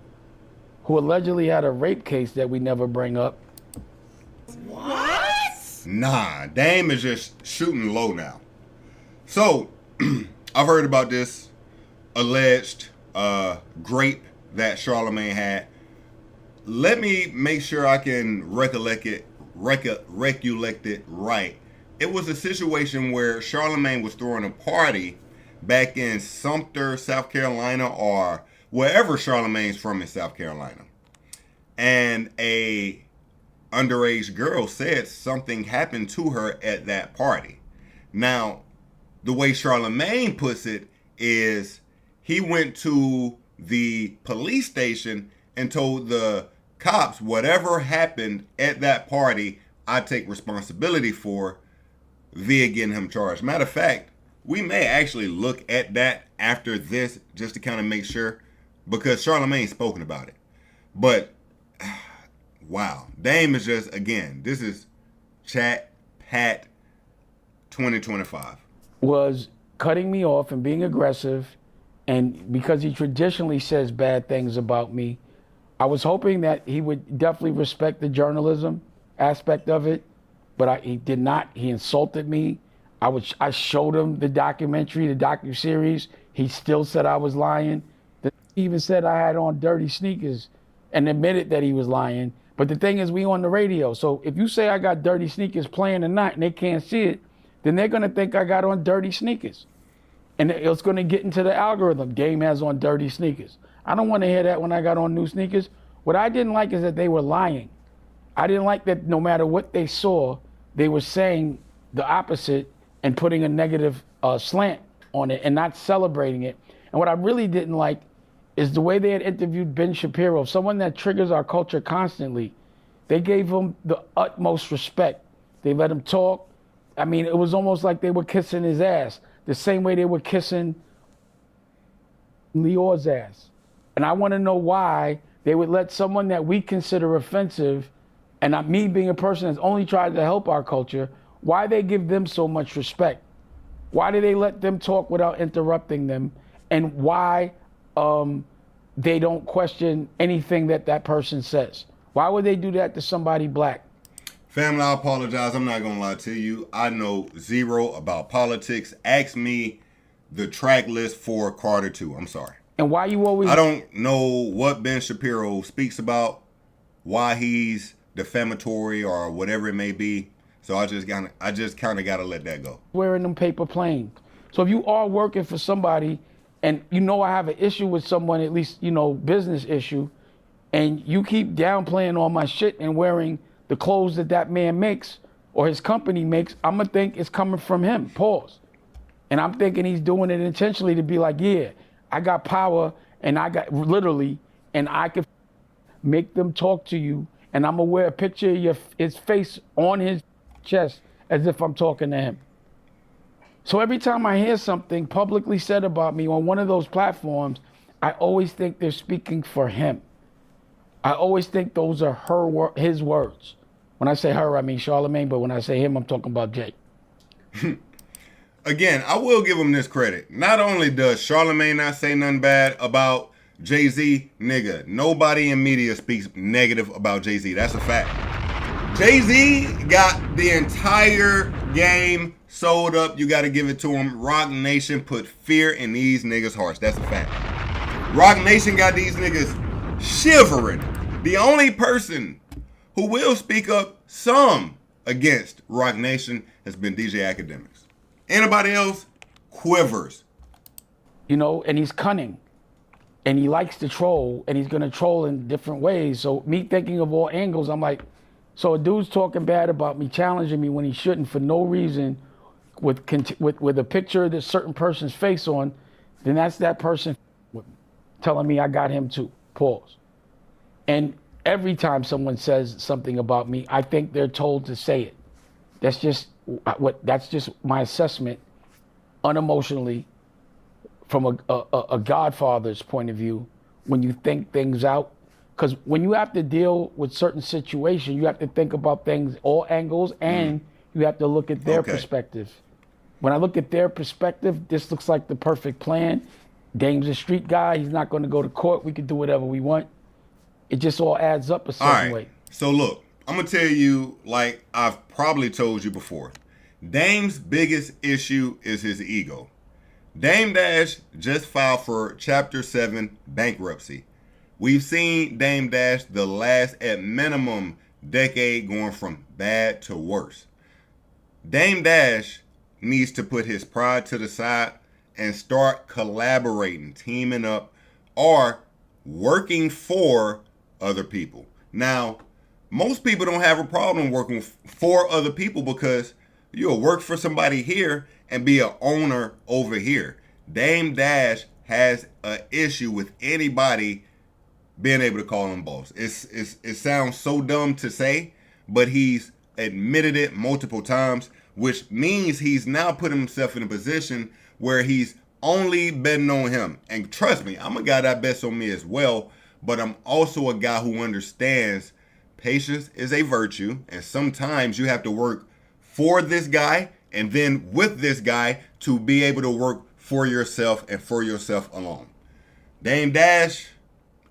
who allegedly had a rape case that we never bring up. What? Nah, Dame is just shooting low now. So, I've heard about this alleged grape that Charlemagne had. Let me make sure I can recollect it right. It was a situation where Charlemagne was throwing a party back in Sumter, South Carolina, or wherever Charlemagne's from in South Carolina. And a underage girl said something happened to her at that party. Now, the way Charlemagne puts it is he went to the police station and told the cops whatever happened at that party, I take responsibility for via getting him charged. Matter of fact, we may actually look at that after this just to kind of make sure, because Charlemagne's spoken about it. But wow, Dame is just, again, this is Chat Pat 2025. Was cutting me off and being aggressive, and because he traditionally says bad things about me, I was hoping that he would definitely respect the journalism aspect of it, but he did not. He insulted me. I showed him the documentary, the docuseries. He still said I was lying. He even said I had on dirty sneakers and admitted that he was lying. But the thing is, we on the radio. So if you say I got dirty sneakers playing tonight and they can't see it, then they're going to think I got on dirty sneakers. And it's going to get into the algorithm. Dame has on dirty sneakers. I don't want to hear that when I got on new sneakers. What I didn't like is that they were lying. I didn't like that no matter what they saw, they were saying the opposite and putting a negative slant on it and not celebrating it. And what I really didn't like is the way they had interviewed Ben Shapiro, someone that triggers our culture constantly. They gave him the utmost respect. They let him talk. I mean, it was almost like they were kissing his ass, the same way they were kissing Leor's ass. And I want to know why they would let someone that we consider offensive, and not me being a person that's only tried to help our culture, why they give them so much respect? Why do they let them talk without interrupting them? And why they don't question anything that person says? Why would they do that to somebody black? Family, I apologize. I'm not going to lie to you. I know zero about politics. Ask me the track list for Carter 2. I'm sorry. And why you always... I don't know what Ben Shapiro speaks about, why he's defamatory or whatever it may be. So I just kind of got to let that go. Wearing them paper planes. So if you are working for somebody and you know I have an issue with someone, at least, you know, business issue, and you keep downplaying all my shit and wearing the clothes that man makes or his company makes, I'm going to think it's coming from him. Pause. And I'm thinking he's doing it intentionally to be like, yeah, I got power and I got literally, and I can make them talk to you, and I'm gonna wear a picture of his face on his chest as if I'm talking to him. So every time I hear something publicly said about me on one of those platforms, I always think they're speaking for him. I always think those are his words. When I say her, I mean Charlamagne, but when I say him, I'm talking about Jay. Again, I will give him this credit. Not only does Charlamagne not say nothing bad about Jay-Z, nigga, nobody in media speaks negative about Jay-Z. That's a fact. Jay-Z got the entire game sold up. You got to give it to him. Rock Nation put fear in these niggas' hearts. That's a fact. Rock Nation got these niggas shivering. The only person who will speak up some against Rock Nation has been DJ Academics. Anybody else quivers. You know, and he's cunning. And he likes to troll, and he's going to troll in different ways. So me thinking of all angles, I'm like, so a dude's talking bad about me, challenging me when he shouldn't for no reason with a picture of this certain person's face on, then that's that person telling me I got him too. Pause. And every time someone says something about me, I think they're told to say it. That's just my assessment, unemotionally, from a godfather's point of view, when you think things out. Because when you have to deal with certain situations, you have to think about things, all angles, and you have to look at their perspective. When I look at their perspective, this looks like the perfect plan. Dame's a street guy. He's not going to go to court. We can do whatever we want. It just all adds up a certain way. So look, I'm going to tell you, like I've probably told you before, Dame's biggest issue is his ego. Dame Dash just filed for Chapter 7 bankruptcy. We've seen Dame Dash the last, at minimum, decade going from bad to worse. Dame Dash needs to put his pride to the side and start collaborating, teaming up, or working for other people. Now, most people don't have a problem working for other people because you'll work for somebody here and be an owner over here. Dame Dash has an issue with anybody being able to call him boss. It sounds so dumb to say, but he's admitted it multiple times, which means he's now put himself in a position where he's only betting on him. And trust me, I'm a guy that bets on me as well, but I'm also a guy who understands patience is a virtue, and sometimes you have to work for this guy and then with this guy to be able to work for yourself and for yourself alone. Dame Dash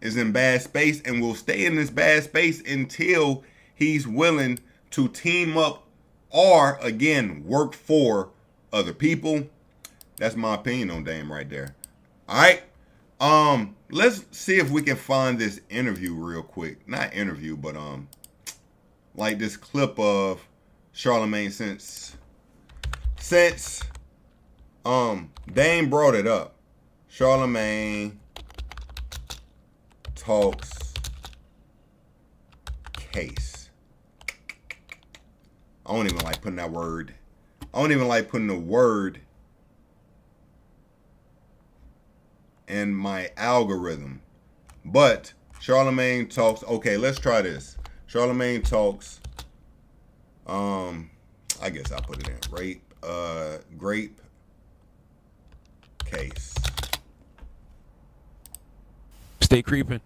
is in bad space and will stay in this bad space until he's willing to team up or, again, work for other people. That's my opinion on Dame right there. All right. Let's see if we can find this interview real quick. Not interview, but like this clip of Charlamagne since Dame brought it up. Charlamagne talks case. I don't even like putting that word. I don't even like putting the word in my algorithm. But Charlamagne talks. Okay, let's try this. Charlamagne talks. I guess I'll put it in. Grape case. Stay creeping.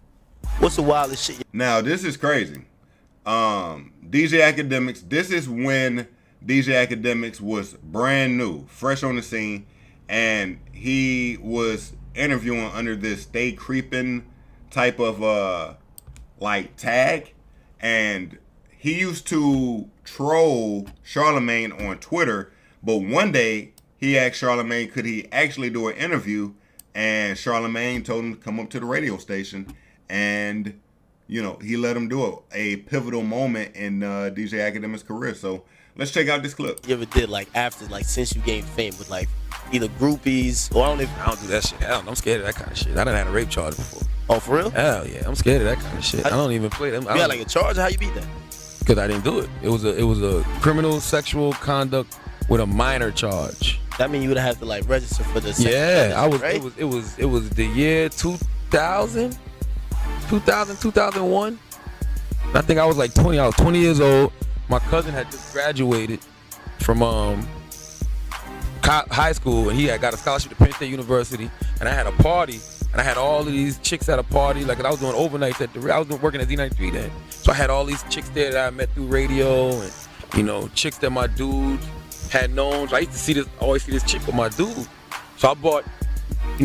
What's the wildest shit? Now, this is crazy. DJ Academics, this is when DJ Academics was brand new, fresh on the scene, and he was interviewing under this stay creeping type of like tag, and he used to troll Charlemagne on Twitter, but one day he asked Charlemagne could he actually do an interview, and Charlemagne told him to come up to the radio station, and he let him do it. A pivotal moment in DJ Academic's career. So let's check out this clip. You ever did since you gained fame with either groupies or I don't do that shit. Hell, I'm scared of that kind of shit. I done had a rape charge before. Oh, for real? Hell yeah, I'm scared of that kind of shit. I don't even play them. You got a charge? How you beat that? Because I didn't do it. It was a criminal sexual conduct with a minor charge. That means you would have to register for the I was. Right? It was the year 2000, 2001. I think I was 20. I was 20 years old. My cousin had just graduated from high school, and he had got a scholarship to Penn State University. And I had a party, and I had all of these chicks at a party. I was doing overnights I was working at Z93 then. So I had all these chicks there that I met through radio, and chicks that my dude had known. So I used to always see this chick with my dude. So I bought,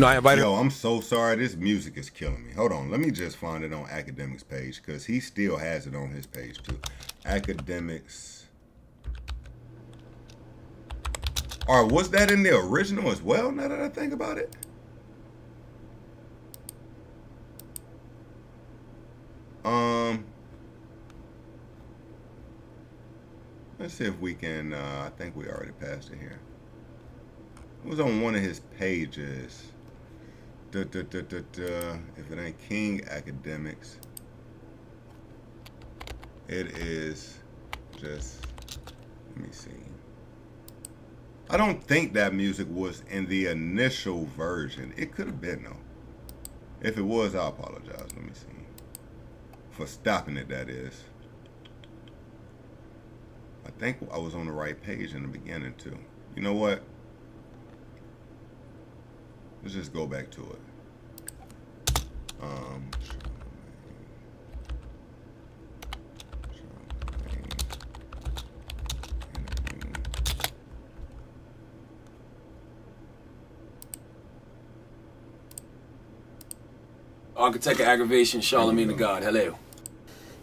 I invited. Yo, I'm so sorry. This music is killing me. Hold on, let me just find it on Academics page because he still has it on his page too. Academics. Or was that in the original as well? Now that I think about it. Let's see if we can, I think we already passed it here. It was on one of his pages. If it ain't King Academics, it is just, let me see. I don't think that music was in the initial version. It could have been though. If it was, I apologize. Let me see. For stopping it, that is. I think I was on the right page in the beginning too. You know what? Let's just go back to it. Architect of Aggravation, Charlemagne the God. Hello.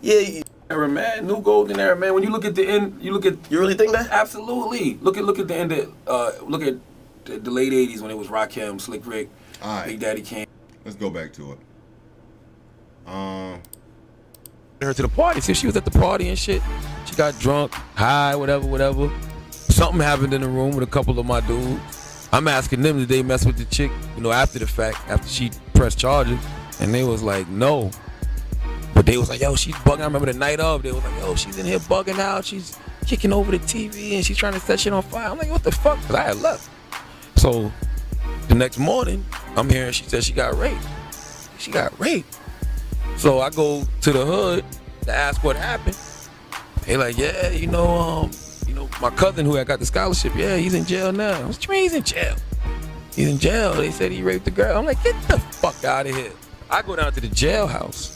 Yeah. Era, man, new golden era, man. When you look at the end, you really think that? Absolutely. Look at the end of look at the late '80s when it was Rakim, Slick Rick, Big Daddy Kane. Let's go back to it. Her to the party. See, she was at the party and shit. She got drunk, high, whatever. Something happened in the room with a couple of my dudes. I'm asking them, did they mess with the chick? After the fact, after she pressed charges, and they was like, no. But they was like, yo, she's bugging. I remember the night of, they was like, yo, she's in here bugging out. She's kicking over the TV and she's trying to set shit on fire. I'm like, what the fuck? Because I had left. So the next morning, I'm hearing she said she got raped. She got raped. So I go to the hood to ask what happened. They like, yeah, my cousin who had got the scholarship, yeah, he's in jail now. What you mean he's in jail? He's in jail. They said he raped the girl. I'm like, get the fuck out of here. I go down to the jailhouse.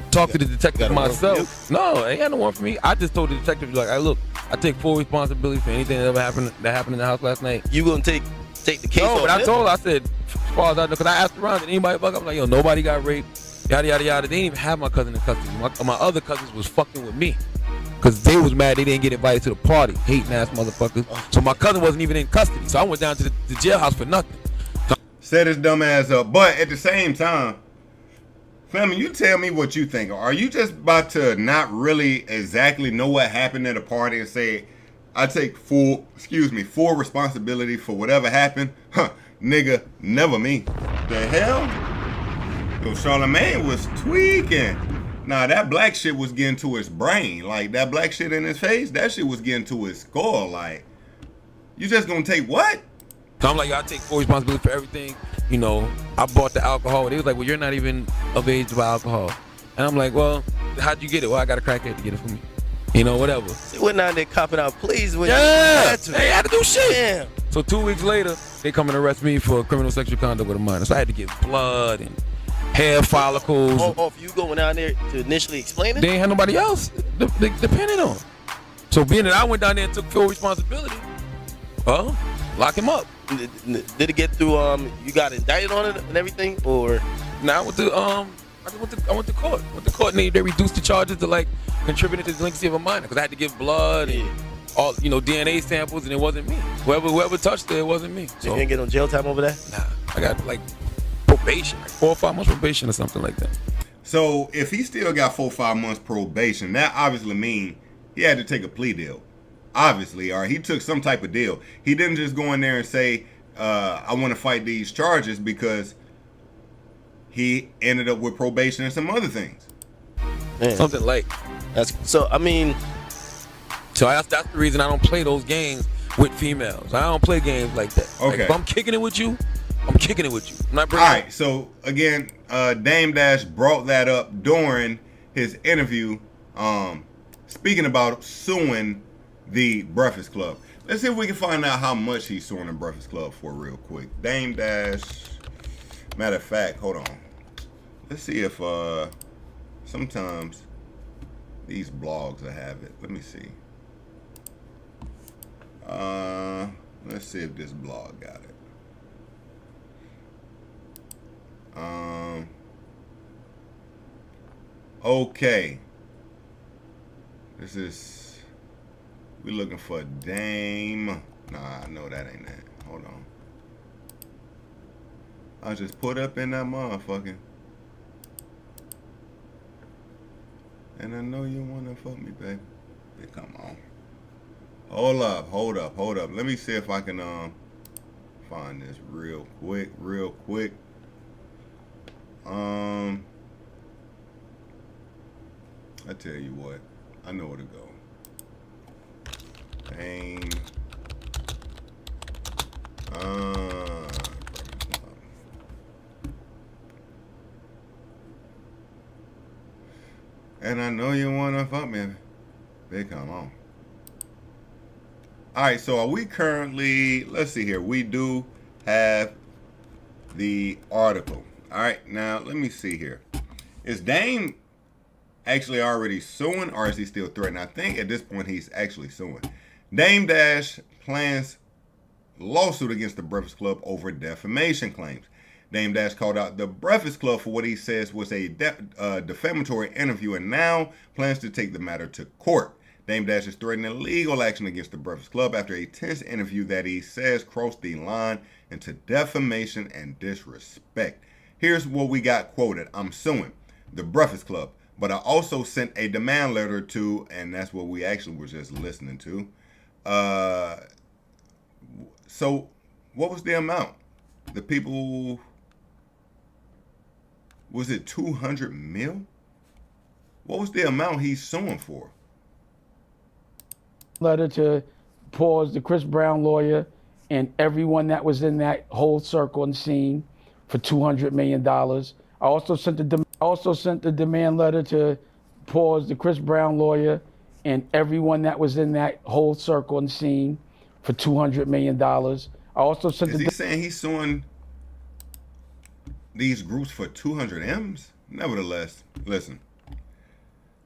Talk to the detective myself. No, ain't got no one for me. I just told the detective, like, hey, look, I take full responsibility for anything that happened in the house last night. You gonna take the case? No, but I told her, I said, as far as I know, because I asked around, did anybody fuck up? I'm like, yo, nobody got raped, yada, yada, yada. They didn't even have my cousin in custody. My other cousins was fucking with me because they was mad they didn't get invited to the party. Hating ass motherfuckers. So my cousin wasn't even in custody. So I went down to the jailhouse for nothing. Set his dumb ass up. But at the same time, family, you tell me what you think. Are you just about to not really exactly know what happened at a party and say, I take full responsibility for whatever happened? Huh, nigga, never me. The hell? Yo, Charlemagne was tweaking. Nah, that black shit was getting to his brain. Like, that black shit in his face, that shit was getting to his skull. Like, you just gonna take what? So I'm like, I take full responsibility for everything. I bought the alcohol. They was like, well, you're not even of age to buy alcohol. And I'm like, well, how'd you get it? Well, I got a crackhead to get it for me. Whatever. They went out there copping out pleas when they had to do shit. Damn. So 2 weeks later, they come and arrest me for criminal sexual conduct with a minor. So I had to get blood and hair follicles. Oh, for you going out there to initially explain it? They ain't had nobody else depending on. So being that I went down there and took full responsibility, well, lock him up. Did it get through? You got indicted on it and everything, or? Now with the I I went to court. And they reduced the charges to like contributing to the delinquency of a minor because I had to give blood and all DNA samples, and it wasn't me. Whoever touched it wasn't me. So you didn't get no jail time over that? Nah, I got like probation, like 4 or 5 months probation or something like that. So if he still got 4 or 5 months probation, that obviously means he had to take a plea deal. Obviously, or he took some type of deal. He didn't just go in there and say, I want to fight these charges, because he ended up with probation and some other things. Man. Something like that's so. I mean, so that's the reason I don't play those games with females. I don't play games like that. Okay. Like, if I'm kicking it with you, I'm kicking it with you. I'm not bringing. All right. So again, Dame Dash brought that up during his interview, speaking about suing the Breakfast Club. Let's see if we can find out how much he's suing the Breakfast Club for real quick. Dame Dash. Matter of fact, hold on. Let's see if sometimes these blogs will have it. Let me see. Let's see if this blog got it. Okay. This is, we looking for Dame. Nah, no, that ain't that. Hold on. I just put up in that motherfucking. And I know you wanna fuck me, baby. Hey, come on. Hold up. Let me see if I can find this real quick. I tell you what, I know where to go. Dame. And I know you wanna fuck me. Big, come on. Alright, so are we currently, let's see here. We do have the article. Alright, now let me see here. Is Dame actually already suing, or is he still threatening? I think at this point he's actually suing. Dame Dash plans lawsuit against the Breakfast Club over defamation claims. Dame Dash called out the Breakfast Club for what he says was a defamatory interview and now plans to take the matter to court. Dame Dash is threatening legal action against the Breakfast Club after a tense interview that he says crossed the line into defamation and disrespect. Here's what we got quoted. I'm suing the Breakfast Club, but I also sent a demand letter to, and that's what we actually were just listening to. So what was the amount? The people, was it 200 mil? What was the amount he's suing for? Letter to pause the Chris Brown lawyer and everyone that was in that whole circle and scene for $200 million. I also sent the demand letter to pause the Chris Brown lawyer and everyone that was in that whole circle and scene for $200 million. I also sent. Is he saying he's suing these groups for 200 M's? Nevertheless, listen.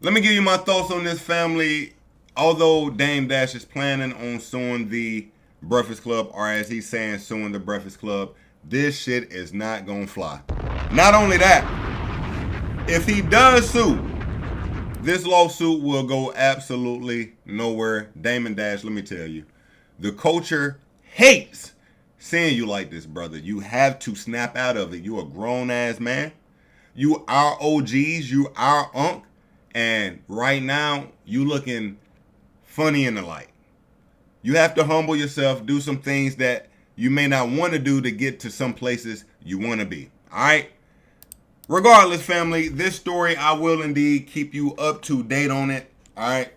Let me give you my thoughts on this, family. Although Dame Dash is planning on suing the Breakfast Club, or as he's saying, suing the Breakfast Club, this shit is not gonna fly. Not only that, if he does sue, this lawsuit will go absolutely nowhere. Dame Dash, let me tell you, the culture hates seeing you like this, brother. You have to snap out of it. You a grown ass man. You our OGs. You our unk. And right now, you looking funny in the light. You have to humble yourself, do some things that you may not want to do to get to some places you want to be. All right? Regardless, family, this story, I will indeed keep you up to date on it. All right?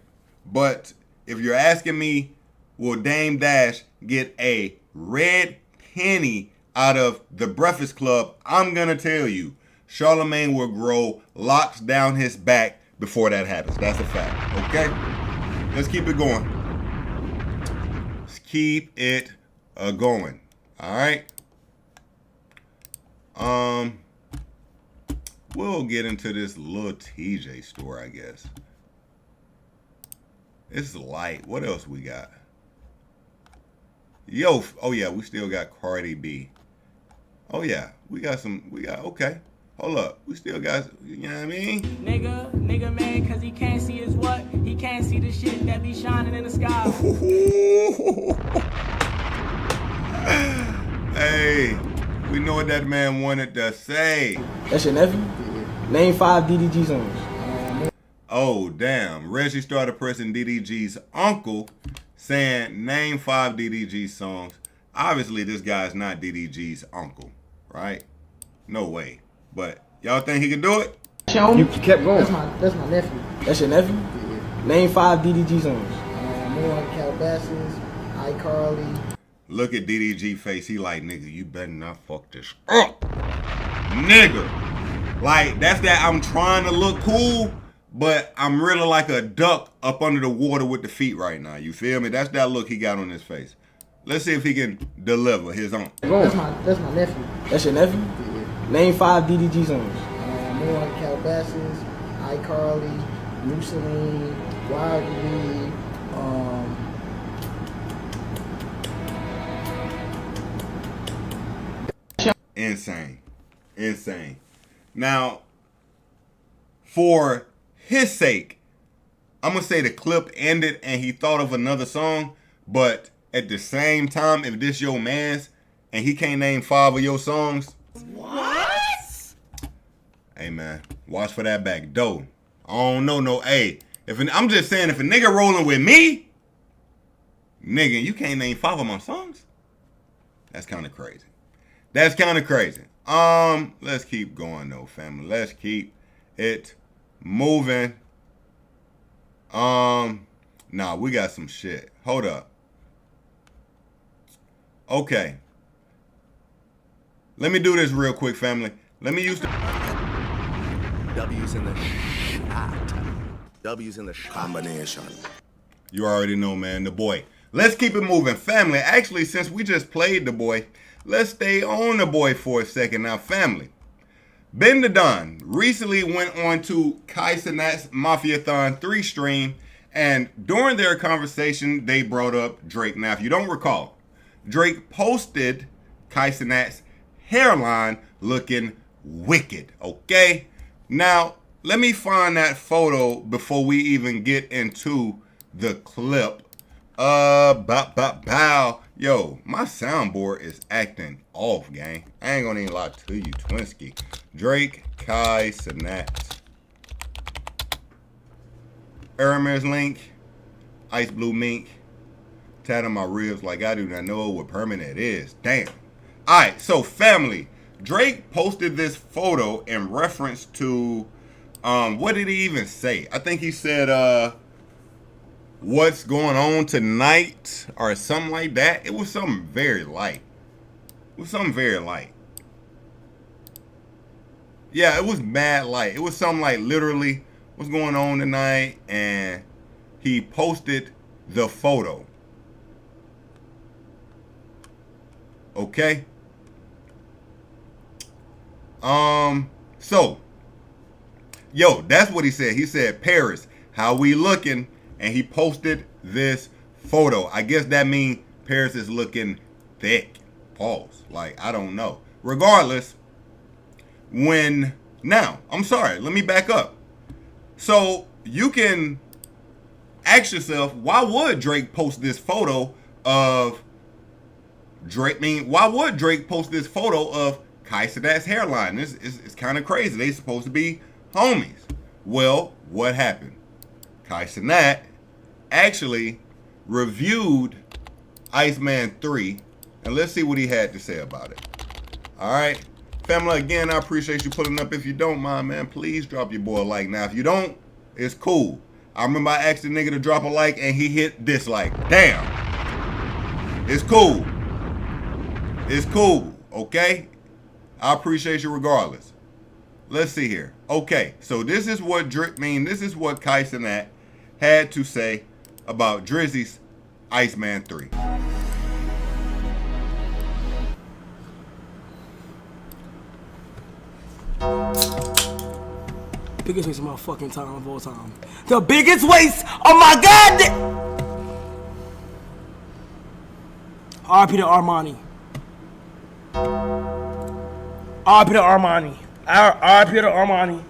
But if you're asking me, will Dame Dash get a red penny out of the Breakfast Club? I'm going to tell you, Charlamagne will grow locks down his back before that happens. That's a fact. Okay? Let's keep it going. Let's keep it going. All right? We'll get into this Lil Tjay story, I guess. It's light. What else we got? Oh yeah, we still got Cardi B. Oh yeah, we got, okay. Hold up. We still got, you know what I mean? Nigga mad cause he can't see his what? He can't see the shit that be shining in the sky. Hey, we know what that man wanted to say. That's your nephew? Name 5 DDG songs. Oh, damn. Reggie started pressing DDG's uncle, saying, name 5 DDG songs. Obviously, this guy's not DDG's uncle, right? No way. But y'all think he can do it? You kept going. That's my nephew. That's your nephew? Yeah. Name 5 DDG songs. More on Calabasas, iCarly. Look at DDG face. He like, nigga, you better not fuck this up. Nigga. Like, that's that I'm trying to look cool, but I'm really like a duck up under the water with the feet right now. You feel me? That's that look he got on his face. Let's see if he can deliver his own. That's my nephew. That's your nephew? Yeah. Name 5 DDG songs. More on Calabasas, iCarly, Mussolini, Wildly, Insane. Insane. Now, for his sake, I'm going to say the clip ended and he thought of another song, but at the same time, if this your man's and he can't name 5 of your songs, What? hey man, watch for that back door. I don't know no, hey, I'm just saying if a nigga rolling with me, nigga, you can't name 5 of my songs? That's kind of crazy. That's kind of crazy. Let's keep going though, family. Let's keep it moving. Nah, we got some shit. Hold up. Okay. Let me do this real quick, family. Let me use the W's in the shot. W's in the shot. Combination. You already know, man, the boy. Let's keep it moving, family. Actually, since we just played the boy, let's stay on the boy for a second now, family. Ben the Don recently went on to Kai Cenat's Mafiathon 3 stream, and during their conversation, they brought up Drake. Now, if you don't recall, Drake posted Kai Cenat's hairline looking wicked, okay? Now, let me find that photo before we even get into the clip. Bow. Yo, my soundboard is acting off, gang. I ain't gonna even lie to you, Twinsky. Drake, Kai Cenat. Hermes link, ice blue mink, tat on my ribs like I do not know what permanent is. Damn. Alright, so family, Drake posted this photo in reference to, what did he even say? I think he said, what's going on tonight or something like that. It was something very light. Yeah, it was mad light. It was something like literally what's going on tonight, and he posted the photo. Okay. So yo, that's what he said. He said, Paris, how we looking? And he posted this photo. I guess that means Paris is looking thick. Pause. Like, I don't know. Regardless, now, I'm sorry. Let me back up. So, you can ask yourself, why would Drake post this photo of Drake? Why would Drake post this photo of Kai Cenat's hairline? It's kind of crazy. They supposed to be homies. Well, what happened? Kai Cenat actually reviewed Iceman 3, and let's see what he had to say about it. All right, family, again, I appreciate you pulling up. If you don't mind, man, please drop your boy a like. Now, if you don't, it's cool. I remember I asked the nigga to drop a like, and he hit dislike. Damn. It's cool. It's cool, okay? I appreciate you regardless. Let's see here. Okay, so this is what this is what Kai Cenat had to say about Drizzy's Iceman 3. Biggest waste of my fucking time of all time. The biggest waste of my goddamn. RP to Armani. RP to Armani. R.I.P. to Armani.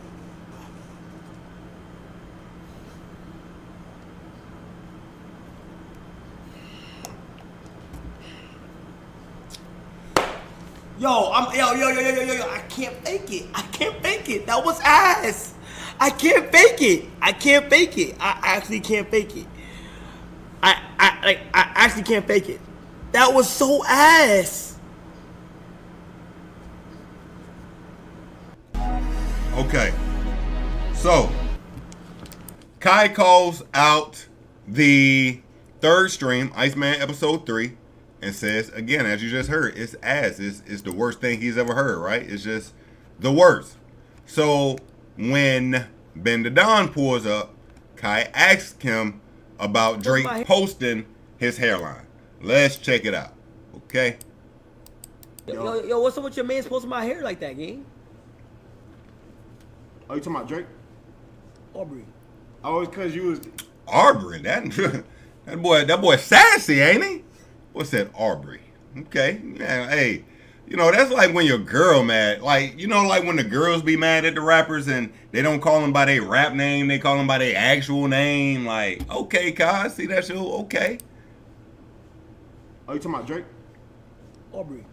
Yo, I can't fake it. I can't fake it. That was ass. I can't fake it. I can't fake it. I actually can't fake it. I actually can't fake it. That was so ass. Okay. So, Kai calls out the third stream, Iceman episode 3, and says, again, as you just heard, it's ass. It's the worst thing he's ever heard, right? It's just the worst. So, when Ben the Don pulls up, Kai asks him about Drake posting his hairline. Let's check it out, okay? Yo, what's up with your man posting my hair like that, gang? Oh, you talking about Drake? Aubrey. Oh, it's because you was... Aubrey, that boy sassy, ain't he? What's that, Aubrey? Okay, yeah, hey, you know, that's like when your girl mad. Like, you know, like when the girls be mad at the rappers and they don't call them by their rap name, they call them by their actual name. Like, okay, Kai, see that shit? Okay. Oh, you talking about Drake? Aubrey.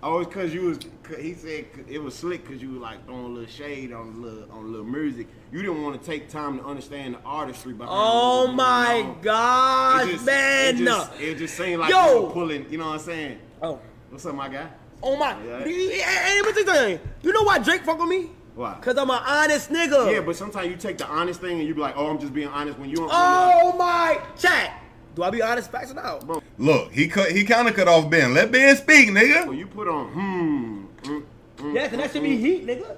Oh, it's because you was... He said it was slick because you was like throwing a little shade on little music. You didn't want to take time to understand the artistry behind Oh my gosh, man. It just seemed like you were pulling, you know what I'm saying? Oh. What's up, my guy? Oh my. Yeah. Hey, let me tell you, you know why Drake fuck with me? Why? Because I'm an honest nigga. Yeah, but sometimes you take the honest thing and you be like, oh, I'm just being honest when you don't. Oh my. Chat. Do I be honest, facts it out? Bro. Look, he kind of cut off Ben. Let Ben speak, nigga. Well, you put on yeah, cause that should be heat, nigga.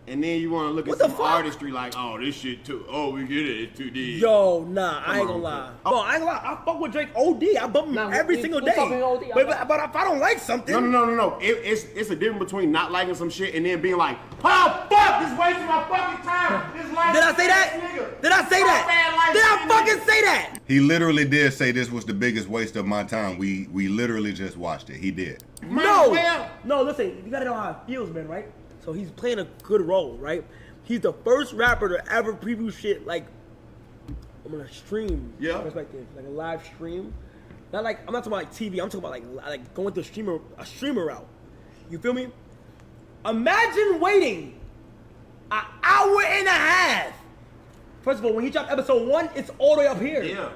And then you want to look at some artistry like, oh, this shit too. Oh, we get it. It's too deep. Yo, nah, I ain't gonna lie. Bro, I ain't gonna lie. I fuck with Drake OD. I bump him every single day. But if I don't like something. No. It's a difference between not liking some shit and then being like, oh, fuck, this wasting my fucking time. This life. Did I say that? Did I say that? Did I fucking say that? He literally did say this was the biggest waste of my time. We literally just watched it. He did. No, listen, you gotta know how it feels, man, right? So he's playing a good role, right? He's the first rapper to ever preview shit like I'm gonna stream perspective, like a live stream. Not like I'm not talking about like TV. I'm talking about like going to a streamer route. You feel me? Imagine waiting an hour and a half. First of all, when he dropped episode 1, it's all the way up here. Yeah.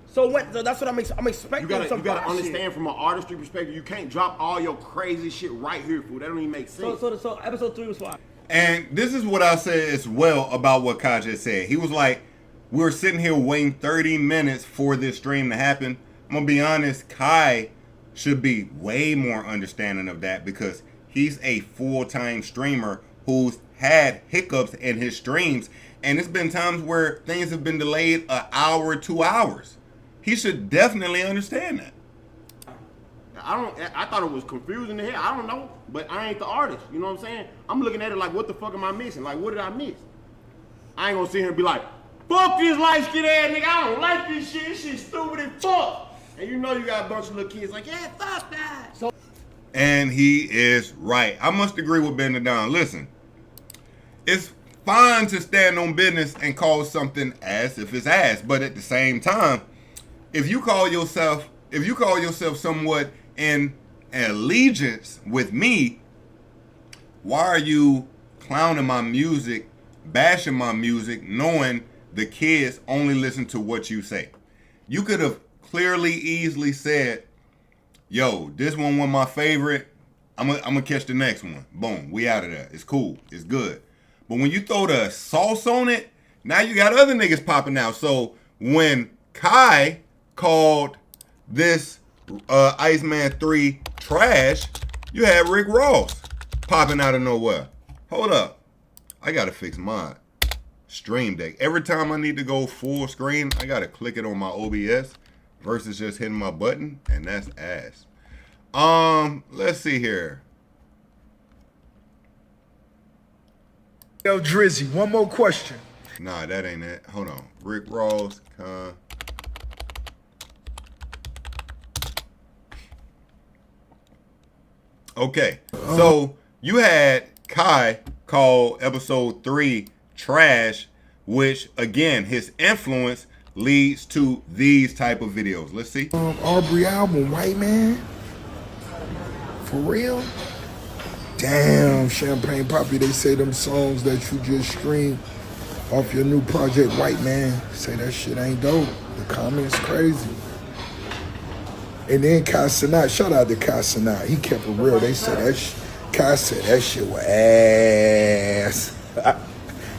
So that's what I'm expecting. You gotta understand from an artistry perspective. You can't drop all your crazy shit right here, fool. That don't even make sense. So episode 3 was fine. And this is what I say as well about what Kai just said. He was like, we were sitting here waiting 30 minutes for this stream to happen. I'm gonna be honest, Kai should be way more understanding of that because he's a full-time streamer who's had hiccups in his streams. And it's been times where things have been delayed an hour, 2 hours. He should definitely understand that. I thought it was confusing to hear. I don't know, but I ain't the artist. You know what I'm saying? I'm looking at it like, what the fuck am I missing? Like, what did I miss? I ain't gonna sit here and be like, fuck this light skin ass nigga. I don't like this shit. This shit stupid as fuck. And you know you got a bunch of little kids like, yeah, fuck that. And he is right. I must agree with Ben the Don. Listen, it's fine to stand on business and call something ass if it's ass, but at the same time, if you call yourself somewhat in allegiance with me, why are you clowning my music, bashing my music, knowing the kids only listen to what you say? You could have clearly, easily said, yo, this one was my favorite. I'm gonna catch the next one. Boom, we out of there. It's cool. It's good. But when you throw the sauce on it, now you got other niggas popping out. So when Kai called this Iceman 3 trash, you had Rick Ross popping out of nowhere. Hold up. I got to fix my stream deck. Every time I need to go full screen, I got to click it on my OBS versus just hitting my button, and that's ass. Let's see here. Yo, Drizzy, one more question. Nah, that ain't it. Hold on. Rick Ross, Okay, so you had Kai called episode 3 trash, which again, his influence leads to these type of videos. Let's see. Aubrey album, White Man. For real? Damn, Champagne Poppy, they say them songs that you just streamed off your new project, White Man, say that shit ain't dope. The comments crazy. And then Kai Cenat, shout out to Kai Cenat. He kept it real. They said that Kai said that shit was ass.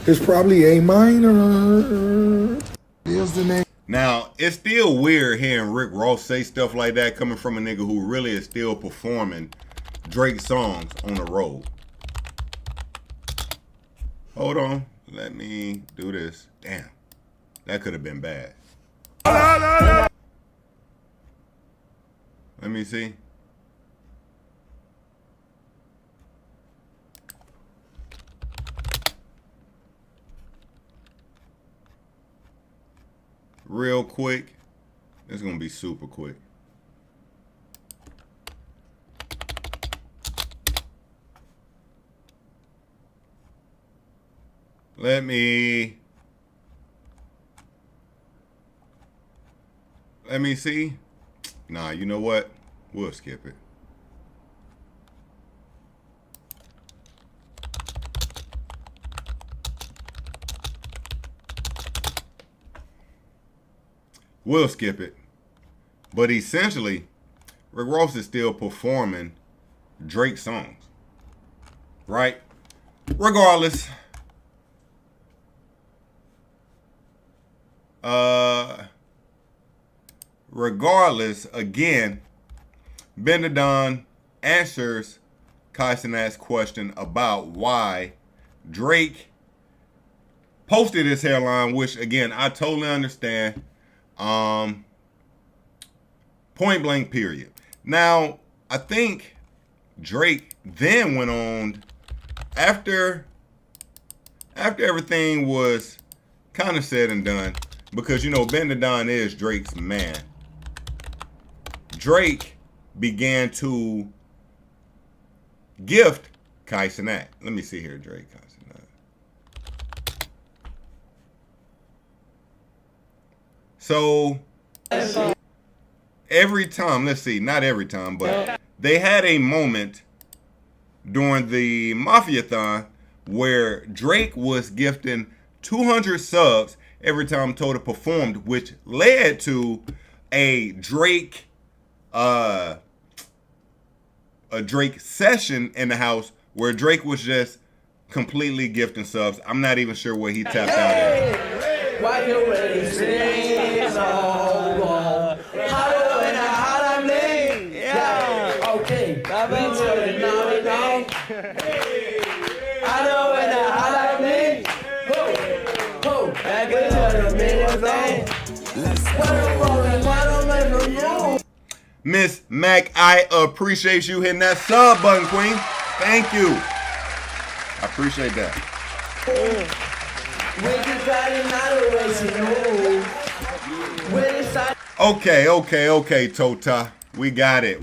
It's probably A minor. Here's the name. Now, it's still weird hearing Rick Ross say stuff like that coming from a nigga who really is still performing Drake songs on the road. Hold on. Let me do this. Damn. That could have been bad. Let me see. Real quick. It's going to be super quick. Let me see. Nah, you know what? We'll skip it. We'll skip it. But essentially, Rick Ross is still performing Drake songs. Right? Regardless. Regardless, again, Benadon answers Kai Cenat's question about why Drake posted his hairline, which again, I totally understand. Point blank period. Now, I think Drake then went on after everything was kind of said and done, because you know Benadon is Drake's man. Drake began to gift Kai Cenat. Let me see here, Drake, Kai Cenat. So every time, let's see, not every time, but they had a moment during the Mafia-thon where Drake was gifting 200 subs every time Tota performed, which led to a Drake session in the house where Drake was just completely gifting subs. I'm not even sure where he tapped out at. Why you really sing so long? Hotter when I bling. Yeah. Okay. I know when I bling. Ho, back into the middle thing. Miss Mac, I appreciate you hitting that sub button, Queen. Thank you. I appreciate that. Okay, Tota. We got it.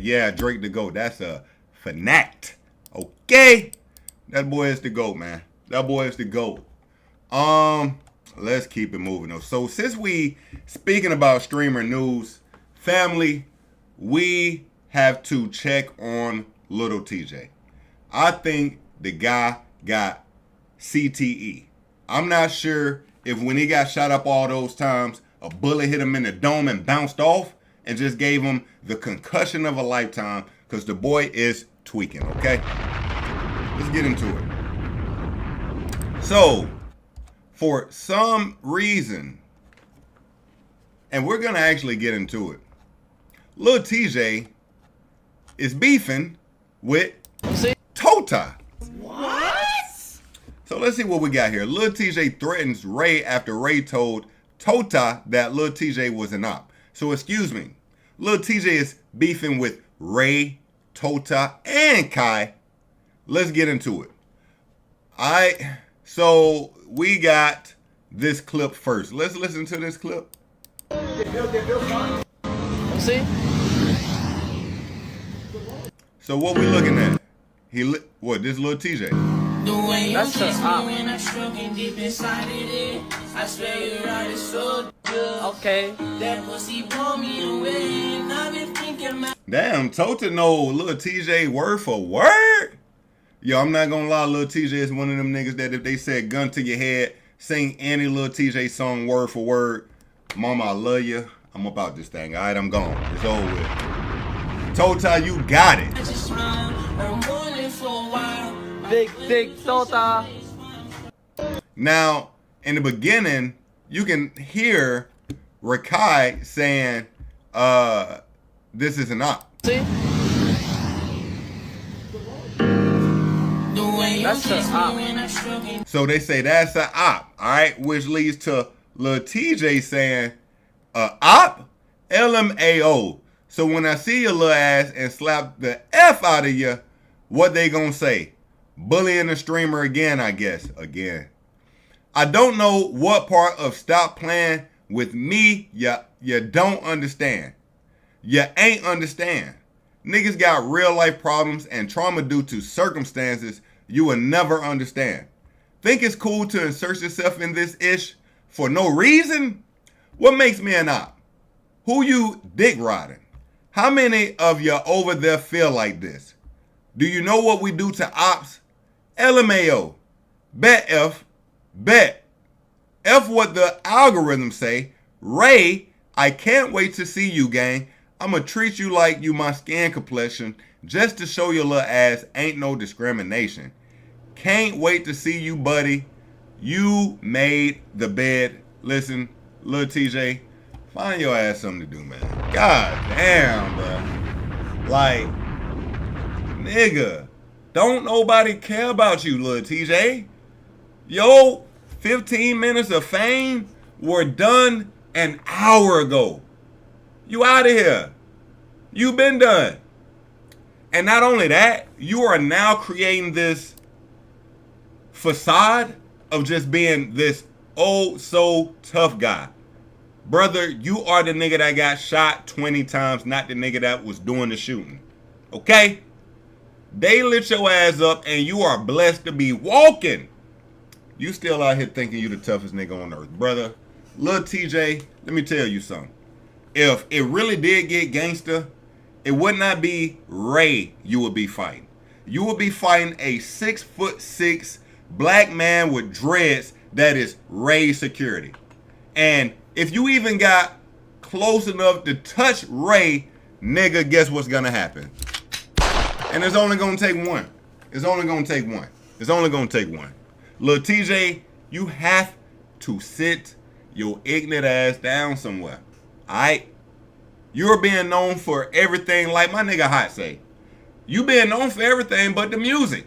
Yeah, Drake the GOAT. That's a fanatic. Okay. That boy is the GOAT, man. That boy is the GOAT. Let's keep it moving though. So since we speaking about streamer news, family, we have to check on Lil Tjay. I think the guy got CTE. I'm not sure if when he got shot up all those times, a bullet hit him in the dome and bounced off and just gave him the concussion of a lifetime, because the boy is tweaking, okay? Let's get into it. So, for some reason, and we're going to actually get into it, Lil Tjay is beefing with Tota. What? So let's see what we got here. Lil Tjay threatens Ray after Ray told Tota that Lil Tjay was an op. So excuse me, Lil Tjay is beefing with Ray, Tota, and Kai. Let's get into it. So we got this clip first. Let's listen to this clip. See? So what we looking at? What, this Lil Tjay? The way you That's kiss a me op. when I'm stroking deep inside it. I swear you ride it so good. Okay. That pussy pull me away, and I've been thinking about. Damn, Tota know Lil Tjay word for word? Yo, I'm not gonna lie, Lil Tjay is one of them niggas that if they said gun to your head, sing any Lil Tjay song word for word, mama, I love you, I'm about this thing. All right, I'm gone. It's over with. Tota, you got it. I just smile, I'm wanting for a while. Big Tota. Now, in the beginning, you can hear Rakai saying, this is an op. The way you That's kiss a me op. when I'm stroking. So they say that's an op, all right? Which leads to Lil Tjay saying, op? LMAO. So when I see your little ass and slap the F out of you, what they gonna say? Bullying the streamer again, I guess. Again. I don't know what part of stop playing with me you don't understand. You ain't understand. Niggas got real life problems and trauma due to circumstances you will never understand. Think it's cool to insert yourself in this ish for no reason? What makes me an op? Who you dick riding? How many of you over there feel like this? Do you know what we do to ops? LMAO. Bet F. Bet. F what the algorithms say. Ray, I can't wait to see you, gang. I'ma treat you like you my skin complexion just to show your little ass ain't no discrimination. Can't wait to see you, buddy. You made the bed. Listen, Lil Tjay, find your ass something to do, man. God damn, bro. Like, nigga, don't nobody care about you, Lil Tjay. Yo, 15 minutes of fame were done an hour ago. You out of here. You been done. And not only that, you are now creating this facade of just being this oh so tough guy. Brother, you are the nigga that got shot 20 times, not the nigga that was doing the shooting. Okay? They lit your ass up and you are blessed to be walking. You still out here thinking you the toughest nigga on earth. Brother, Lil Tjay, let me tell you something. If it really did get gangster, it would not be Ray you would be fighting. You would be fighting a 6'6" black man with dreads that is Ray security. And if you even got close enough to touch Ray, nigga, guess what's gonna happen? And it's only gonna take one. It's only gonna take one. It's only gonna take one. Lil Tjay, you have to sit your ignorant ass down somewhere. Alright? You're being known for everything, like my nigga Hot say. You being known for everything but the music.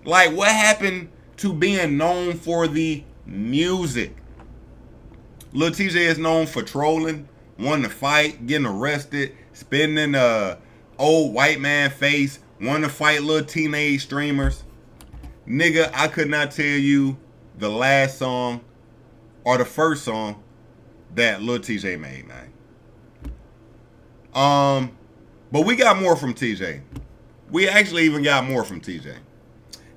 Like, what happened to being known for the music? Lil Tjay is known for trolling, wanting to fight, getting arrested, spinning a old white man face, wanting to fight little teenage streamers. Nigga, I could not tell you the last song or the first song that Lil Tjay made, man. But we got more from Tjay. We actually even got more from Tjay.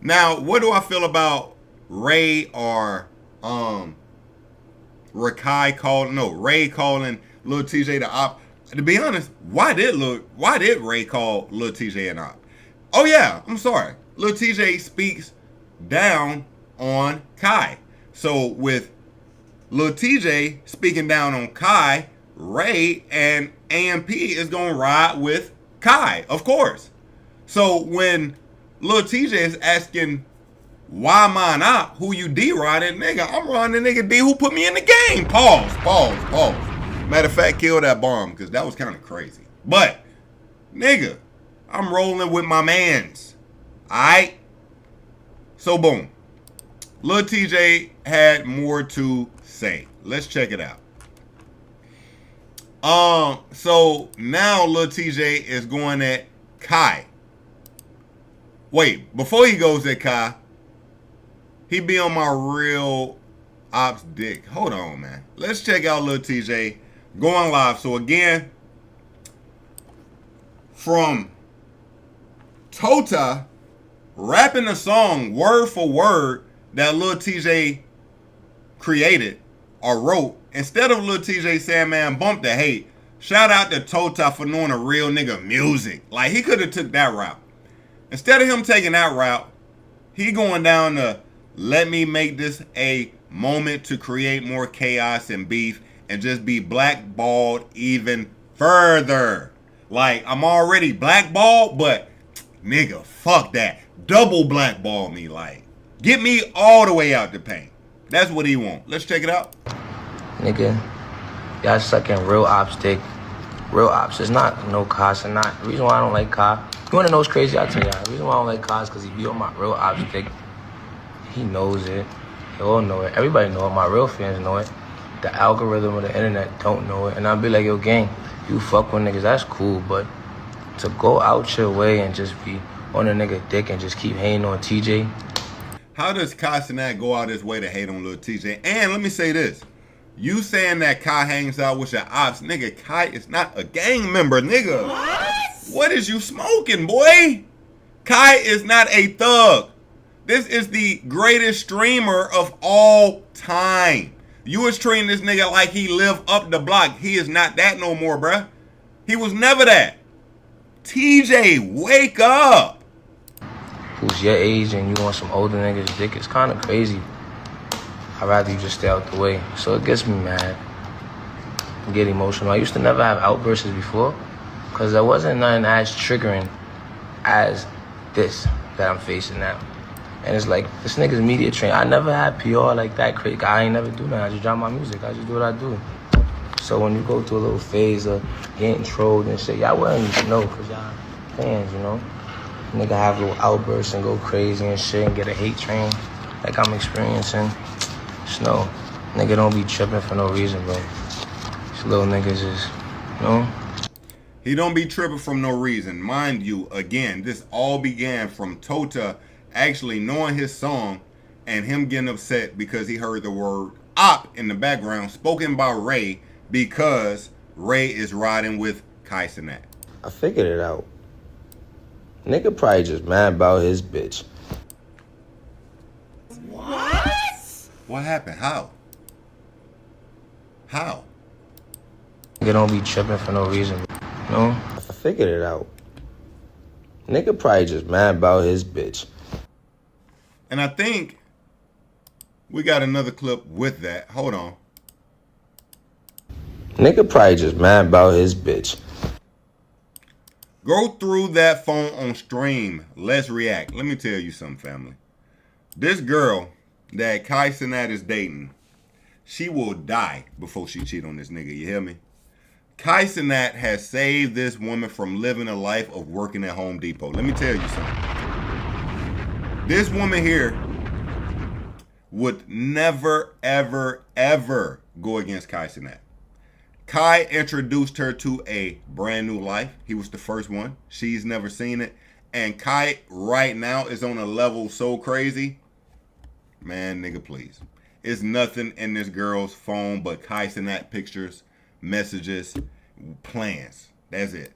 Now, what do I feel about Ray or Ray calling Lil Tjay the op? To be honest, why did Ray call Lil Tjay an op? Oh yeah, I'm sorry. Lil Tjay speaks down on Kai. So with Lil Tjay speaking down on Kai, Ray and AMP is gonna ride with Kai, of course. So when Lil Tjay is asking, why am I an op? Who you D-riding? Nigga, I'm riding the nigga D who put me in the game. Pause. Matter of fact, kill that bomb, because that was kind of crazy. But, nigga, I'm rolling with my mans. Alright? So, boom. Lil Tjay had more to say. Let's check it out. So, now Lil Tjay is going at Kai. Wait, before he goes at Kai, he be on my real ops dick. Hold on, man. Let's check out Lil Tjay going live. So again, from Tota rapping a song word for word that Lil Tjay created or wrote, instead of Lil Tjay saying, man, bump the hate, shout out to Tota for knowing a real nigga music. Like, he could have took that route. Instead of him taking that route, he going down to let me make this a moment to create more chaos and beef and just be blackballed even further. Like, I'm already blackballed, but nigga, fuck that. Double blackball me. Like, get me all the way out the paint. That's what he want. Let's check it out. Nigga, y'all sucking real ops dick. Real ops. It's not no Ka, and not. The reason why I don't like Ka, you wanna know what's crazy? I'll tell y'all. The reason why I don't like Ka is because he be on my real ops dick. He knows it. They all know it. Everybody know it. My real fans know it. The algorithm of the internet don't know it. And I'll be like, yo, gang, you fuck with niggas, that's cool, but to go out your way and just be on a nigga dick and just keep hating on TJ. How does Kai Cenat go out his way to hate on Lil Tjay? And let me say this. You saying that Kai hangs out with your ops, nigga, Kai is not a gang member, nigga. What is you smoking, boy? Kai is not a thug. This is the greatest streamer of all time. You was treating this nigga like he lived up the block. He is not that no more, bruh. He was never that. TJ, wake up. Who's your age and you want some older niggas dick, it's kind of crazy. I'd rather you just stay out the way. So it gets me mad. I get emotional. I used to never have outbursts before because there wasn't nothing as triggering as this that I'm facing now. And it's like, this nigga's media trained. I never had PR like that crazy. I ain't never do nothing. I just drop my music. I just do what I do. So when you go through a little phase of getting trolled and shit, y'all wouldn't even know because y'all fans, you know? Nigga have little outbursts and go crazy and shit and get a hate train like I'm experiencing. Just know, nigga don't be tripping for no reason, bro. These little niggas is, you know? He don't be tripping from no reason. Mind you, again, this all began from Tota actually knowing his song and him getting upset because he heard the word op in the background spoken by Ray because Ray is riding with Kai Cenat. I figured it out. Nigga probably just mad about his bitch. What? What happened? How? How? Nigga don't be tripping for no reason, you know? I figured it out. Nigga probably just mad about his bitch. And I think we got another clip with that. Hold on. Nigga probably just mad about his bitch. Go through that phone on stream. Let's react. Let me tell you something, family. This girl that Kai Cenat is dating, she will die before she cheat on this nigga. You hear me? Kai Cenat has saved this woman from living a life of working at Home Depot. Let me tell you something. This woman here would never, ever, ever go against Kai Cenat. Kai introduced her to a brand new life. He was the first one. She's never seen it. And Kai right now is on a level so crazy. Man, nigga, please. It's nothing in this girl's phone but Kai Cenat pictures, messages, plans. That's it.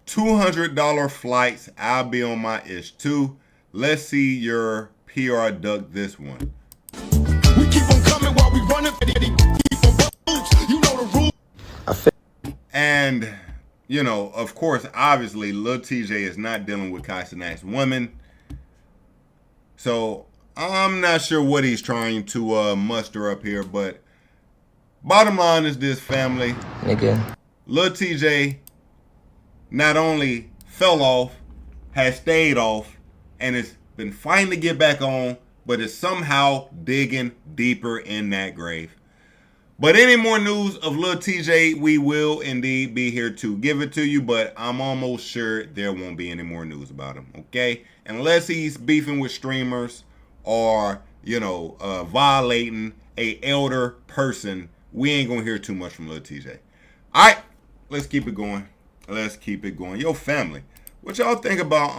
$200 flights. I'll be on my ish too. Let's see your PR duck this one. We keep on coming while we running. You know the rules. And, you know, of course, obviously, Lil Tjay is not dealing with Kai Cenat's women. So I'm not sure what he's trying to muster up here, but bottom line is this, family. Nigga. Lil Tjay not only fell off, has stayed off, and has been fighting to get back on, but is somehow digging deeper in that grave. But any more news of Lil Tjay, we will indeed be here to give it to you, but I'm almost sure there won't be any more news about him, okay? Unless he's beefing with streamers or, you know, violating a elder person, we ain't gonna hear too much from Lil Tjay. All right, let's keep it going. Let's keep it going. Yo, family, what y'all think about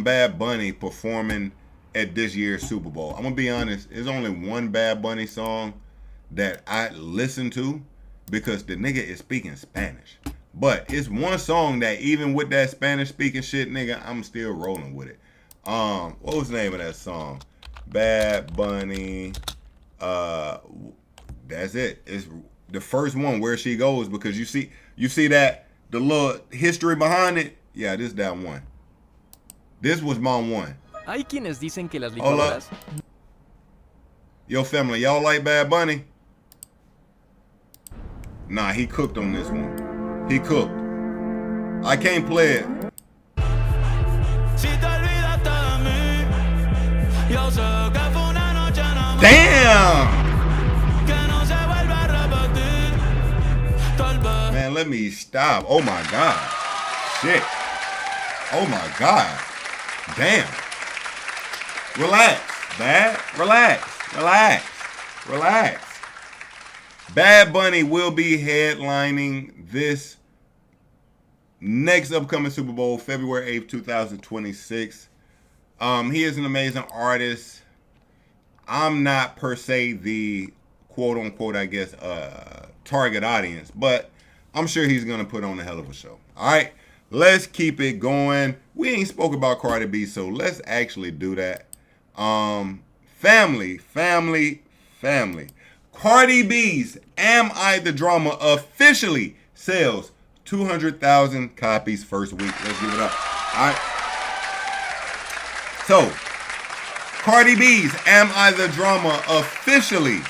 Bad Bunny performing at this year's Super Bowl? I'm gonna be honest, there's only one Bad Bunny song that I listen to, because the nigga is speaking Spanish. But it's one song that even with that Spanish speaking shit, nigga, I'm still rolling with it. What was the name of that song? Bad Bunny. That's it. It's the first one, Where She Goes, because you see that the little history behind it. Yeah, this that one. This was my one. Hay quienes dicen que las Hold up. licuadoras. Yo, family, y'all like Bad Bunny? Nah, he cooked on this one. He cooked. I can't play it. Damn! Man, let me stop. Oh my God. Shit. Oh my God. Damn. Relax, Bad. Relax. Bad Bunny will be headlining this next upcoming Super Bowl, February 8th, 2026. He is an amazing artist. I'm not per se the quote unquote, I guess, target audience, but I'm sure he's gonna put on a hell of a show. All right, let's keep it going. We ain't spoke about Cardi B, so let's actually do that. Family. Cardi B's Am I the Drama officially sells 200,000 copies first week. Let's give it up. All right. So, Cardi B's Am I the Drama officially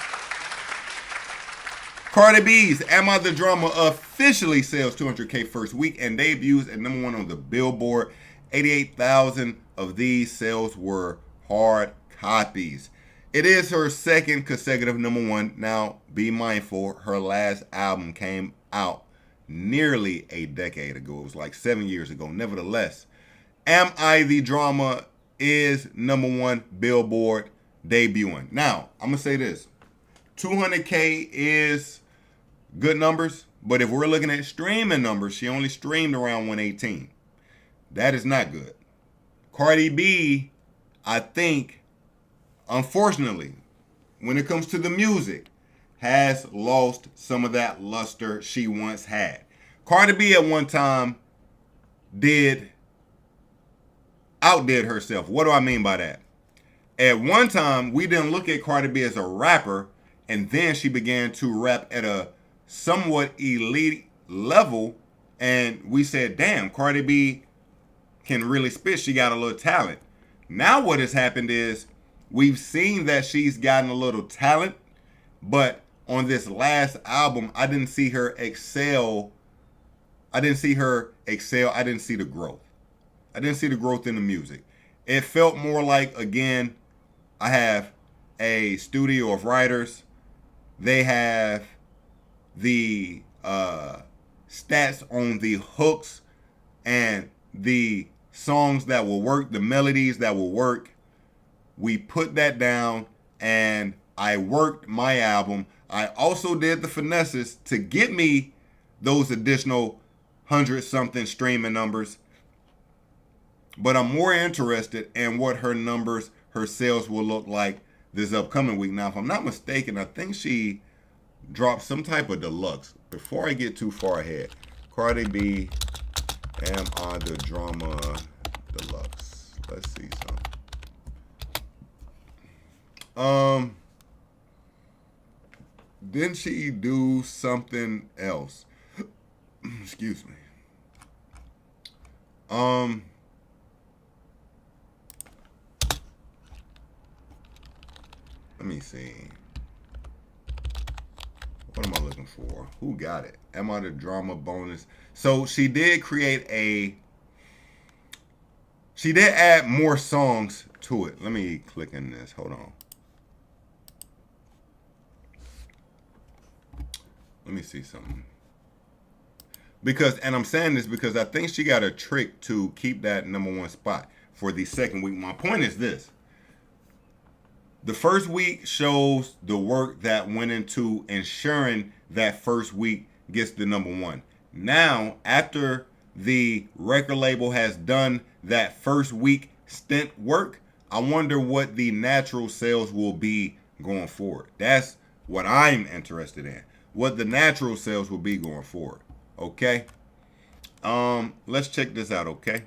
sells 200K first week and debuts at #1 on the Billboard. 88,000 of these sales were hard copies. It is her second consecutive #1. Now, be mindful, her last album came out nearly a decade ago. It was like 7 years ago. Nevertheless, Am I the Drama is #1 Billboard debuting. Now, I'm going to say this. 200K is good numbers, but if we're looking at streaming numbers, she only streamed around 118. That is not good. Cardi B, I think, unfortunately, when it comes to the music, has lost some of that luster she once had. Cardi B at one time outdid herself. What do I mean by that? At one time, we didn't look at Cardi B as a rapper, and then she began to rap at a somewhat elite level, and we said, damn, Cardi B can really spit. She got a little talent. Now what has happened is we've seen that she's gotten a little talent, but on this last album, I didn't see her excel. I didn't see the growth. I didn't see the growth in the music. It felt more like, again, I have a studio of writers. They have the stats on the hooks and the songs that will work, the melodies that will work. We put that down and I worked my album. I also did the finesses to get me those additional 100-something streaming numbers. But I'm more interested in what her numbers, her sales will look like this upcoming week. Now, if I'm not mistaken, I think she dropped some type of deluxe. Before I get too far ahead, Cardi B, Am I the Drama Deluxe. Let's see something. Didn't she do something else? Excuse me. Let me see. What am I looking for? Who got it? Am I the Drama bonus? So she did add more songs to it. Let me click in this. Hold on. Let me see something. And I'm saying this because I think she got a trick to keep that #1 spot for the second week. My point is this. The first week shows the work that went into ensuring that first week gets the #1. Now, after the record label has done that first week stint work, I wonder what the natural sales will be going forward. That's what I'm interested in. what the natural sales will be going forward. Okay. Let's check this out. Okay.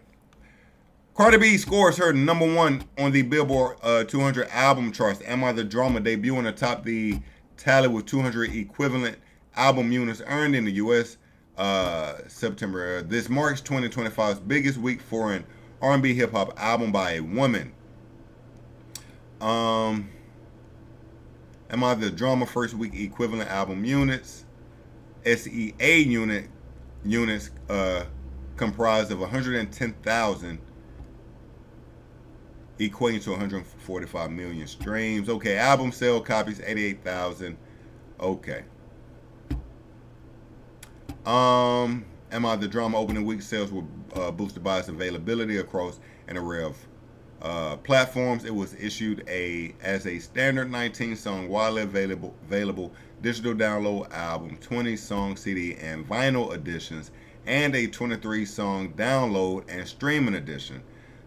Cardi B scores her #1 on the Billboard 200 album charts. Am I the Drama debuting atop the tally with 200 equivalent album units earned in the U.S. September. This marks 2025's biggest week for an R&B hip hop album by a woman. Am I the Drama first week equivalent album units? SEA units comprised of 110,000, equating to 145 million streams. Okay, album sale copies 88,000. Okay. Am I the Drama opening week sales were boosted by its availability across an array of platforms. It was issued as a standard 19-song widely available digital download album, 20-song CD and vinyl editions, and a 23-song download and streaming edition.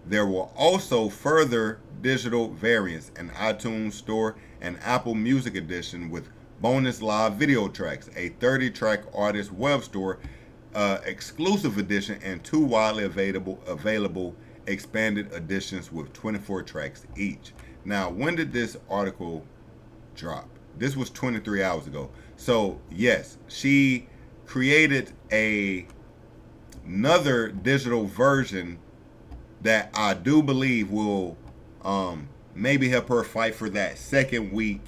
There were also further digital variants, an iTunes Store and Apple Music edition with bonus live video tracks, a 30-track artist web store exclusive edition, and 2 widely available expanded editions with 24 tracks each. Now, when did this article drop? This was 23 hours ago. So, yes, she created another digital version that I do believe will maybe help her fight for that second week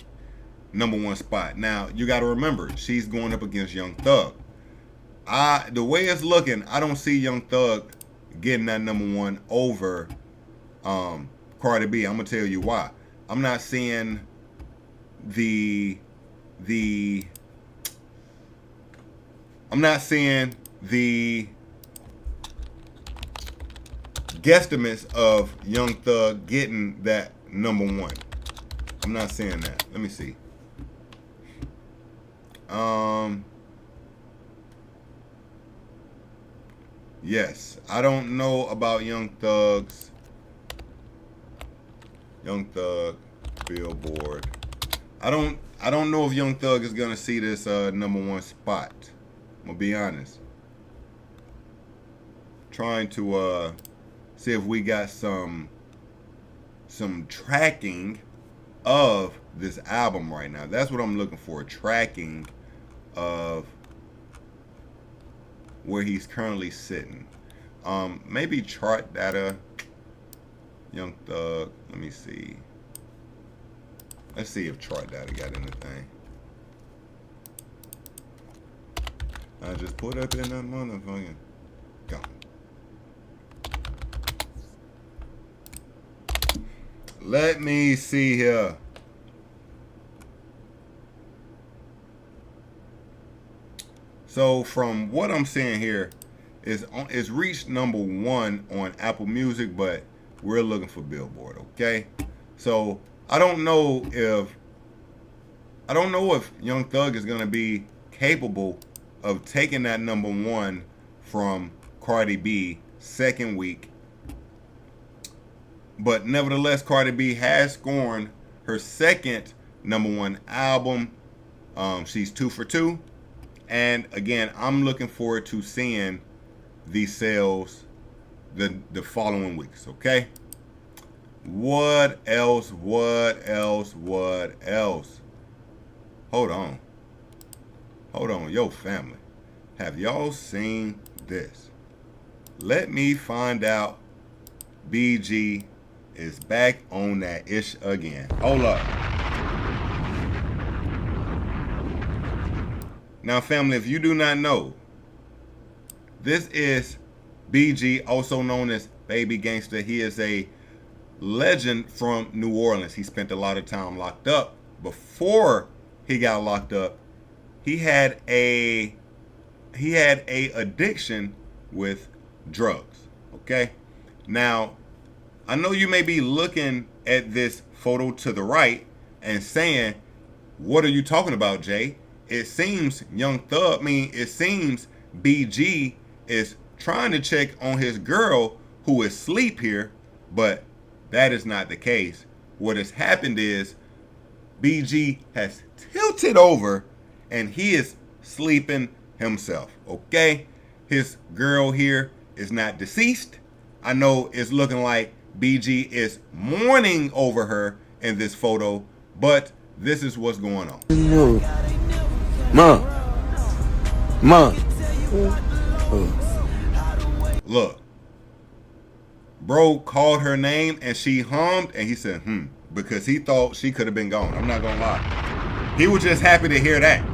#1 spot. Now, you got to remember, she's going up against Young Thug. The way it's looking, I don't see Young Thug getting that #1 over Cardi B. I'm gonna tell you why. I'm not seeing the guesstimates of Young Thug getting that #1. I'm not seeing that. Let me see. Yes, I don't know about Young Thug Billboard. I don't know if Young Thug is gonna see this #1 spot. I'm gonna be honest. Trying to see if we got some tracking of this album right now. That's what I'm looking for, tracking of where he's currently sitting. Maybe chart data. Young Thug, let me see. Let's see if chart data got anything. I just put up in that motherfucking gone. Let me see here. So from what I'm seeing here, it's reached #1 on Apple Music, but we're looking for Billboard. Okay, so I don't know if Young Thug is gonna be capable of taking that #1 from Cardi B second week. But nevertheless, Cardi B has scored her second #1 album. She's 2 for 2. And again, I'm looking forward to seeing these sales the following weeks, okay? What else? Hold on. Yo, family. Have y'all seen this? Let me find out. BG is back on that ish again. Hold up. Now, family, if you do not know, this is BG, also known as Baby Gangsta. He is a legend from New Orleans. He spent a lot of time locked up. Before he got locked up, he had a addiction with drugs. Okay? Now, I know you may be looking at this photo to the right and saying, what are you talking about, Jay? It seems it seems BG is trying to check on his girl who is asleep here, but that is not the case. What has happened is BG has tilted over and he is sleeping himself, okay? His girl here is not deceased. I know it's looking like BG is mourning over her in this photo, but this is what's going on. No. Mom. Look, bro called her name and she hummed and he said, because he thought she could have been gone. I'm not gonna lie. He was just happy to hear that.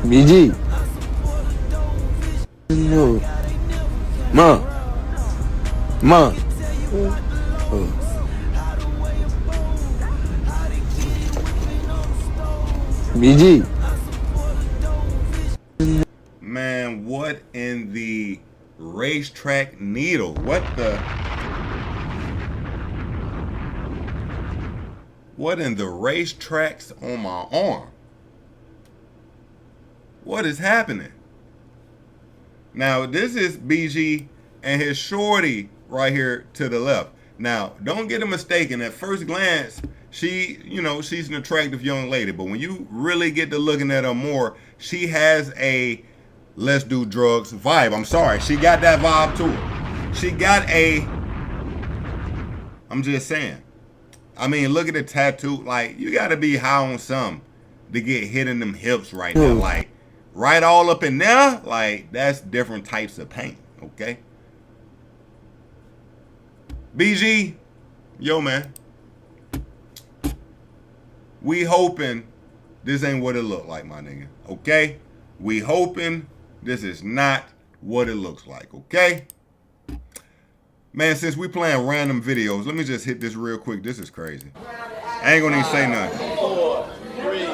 BG. No. Mom. BG. Man, what in the racetrack needle? What in the racetracks on my arm? What is happening? Now, this is BG and his shorty right here to the left. Now, don't get it mistaken. At first glance, she's an attractive young lady. But when you really get to looking at her more, she has a let's do drugs vibe. I'm sorry. She got that vibe to her. She got I'm just saying. I mean, look at the tattoo. Like, you got to be high on some to get hit in them hips right now. Like, right all up in there. Like, that's different types of pain. Okay? BG, yo, man. We hoping this ain't what it look like, my nigga. Okay? We hoping this is not what it looks like. Okay? Man, since we playing random videos, let me just hit this real quick. This is crazy. I ain't gonna even say nothing. 4, 3,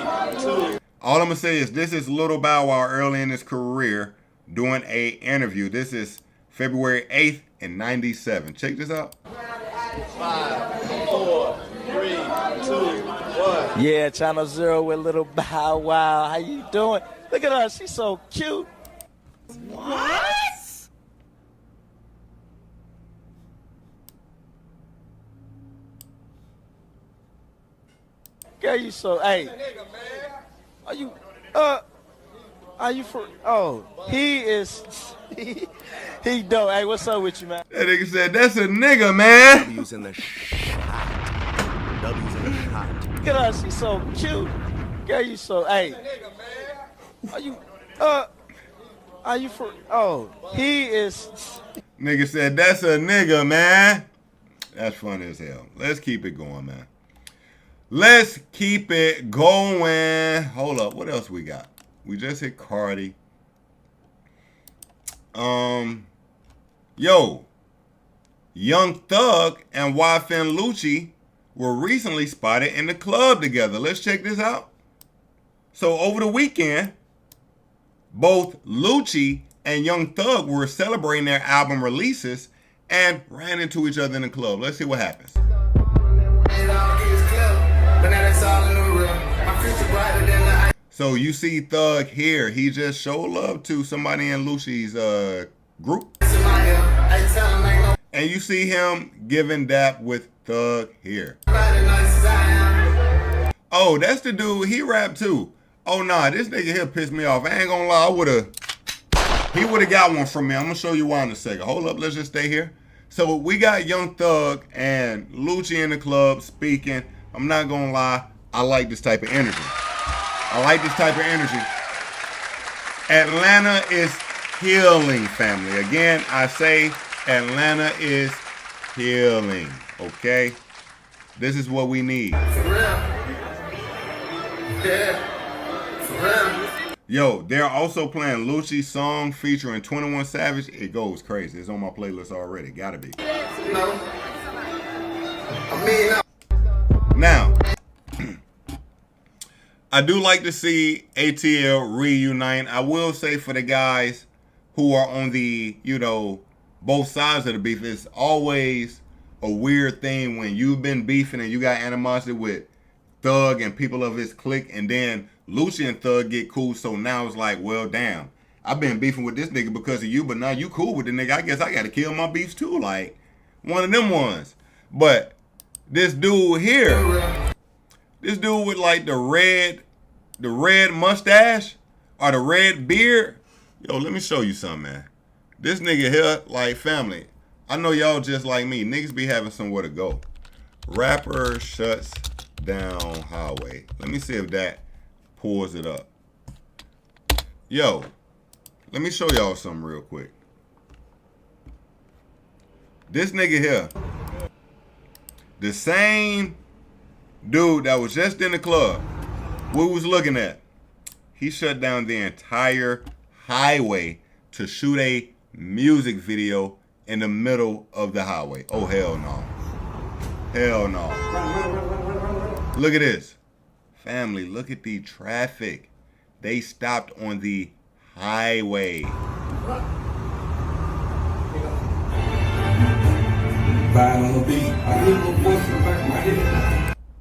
2. All I'm gonna say is this is Lil Bow Wow early in his career doing a interview. This is February 8th in '97. Check this out. 5, 4, 3, 2, 1. Yeah, Channel Zero with Lil Bow Wow. How you doing? Look at her. She's so cute. What? Girl, you so, hey. Are you for, he is, he dope. Hey, what's up with you, man? That nigga said, that's a nigga, man. W's in the shot. W's in the shot. Look at her, she's so cute. Girl, you so, hey. Are you for, he is. Nigga said, that's a nigga, man. That's funny as hell. Let's keep it going, man. Let's keep it going. Hold up. What else we got? We just hit Cardi. Yo. Young Thug and YFN Lucci were recently spotted in the club together. Let's check this out. So over the weekend, both Lucci and Young Thug were celebrating their album releases and ran into each other in the club. Let's see what happens. So you see Thug here. He just showed love to somebody in Lucci's group. And you see him giving dap with Thug here. Oh, that's the dude. He rapped too. Oh, nah. This nigga here pissed me off. I ain't gonna lie. He would have got one from me. I'm gonna show you why in a second. Hold up. Let's just stay here. So we got Young Thug and Lucci in the club speaking. I'm not gonna lie. I like this type of energy. Atlanta is healing, family. Again, I say Atlanta is healing. Okay? This is what we need. For real. Yeah. For real. Yo, they're also playing Lucci's song featuring 21 Savage. It goes crazy. It's on my playlist already. Gotta be. No. Now, I do like to see ATL reunite. I will say for the guys who are on the, both sides of the beef, it's always a weird thing when you've been beefing and you got animosity with Thug and people of his clique, and then Lucci and Thug get cool. So now it's like, well, damn, I've been beefing with this nigga because of you, but now you cool with the nigga. I guess I got to kill my beefs too. Like, One of them ones. But this dude here, this dude with like the red mustache or the red beard. Yo, let me show you something, man. This nigga here, like, family, I know y'all just like me. Niggas be having somewhere to go. Rapper shuts down highway. Let me see if that pulls it up. Yo, let me show y'all something real quick. This nigga here, the same dude that was just in the club we was looking at, he shut down the entire highway to shoot a music video in the middle of the highway. Oh, hell no. Hell no. Look at this. Family, look at the traffic. They stopped on the highway.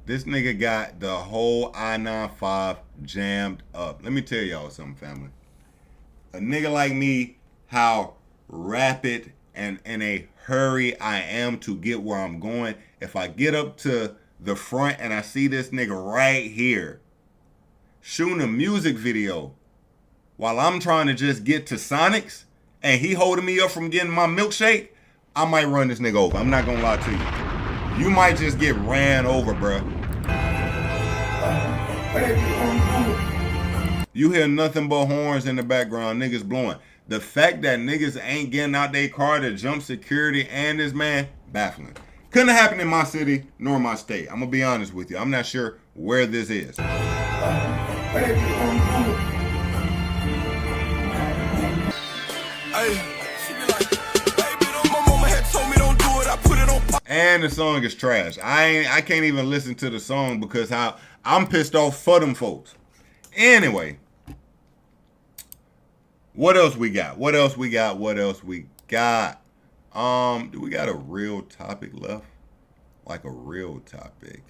This nigga got the whole I-95 jammed up. Let me tell y'all something, family. A nigga like me, how rapid and in a hurry I am to get where I'm going. If I get up to the front and I see this nigga right here shooting a music video while I'm trying to just get to Sonic's and he holding me up from getting my milkshake, I might run this nigga over. I'm not gonna lie to you. You might just get ran over, bruh. You hear nothing but horns in the background, niggas blowing. The fact that niggas ain't getting out their car to jump security and this man, baffling. Couldn't have happened in my city nor my state. I'm gonna be honest with you. I'm not sure where this is. And the song is trash. I can't even listen to the song because how I'm pissed off for them folks. Anyway, what else we got? What else we got? What else we got? Do we got a real topic left? Like a real topic.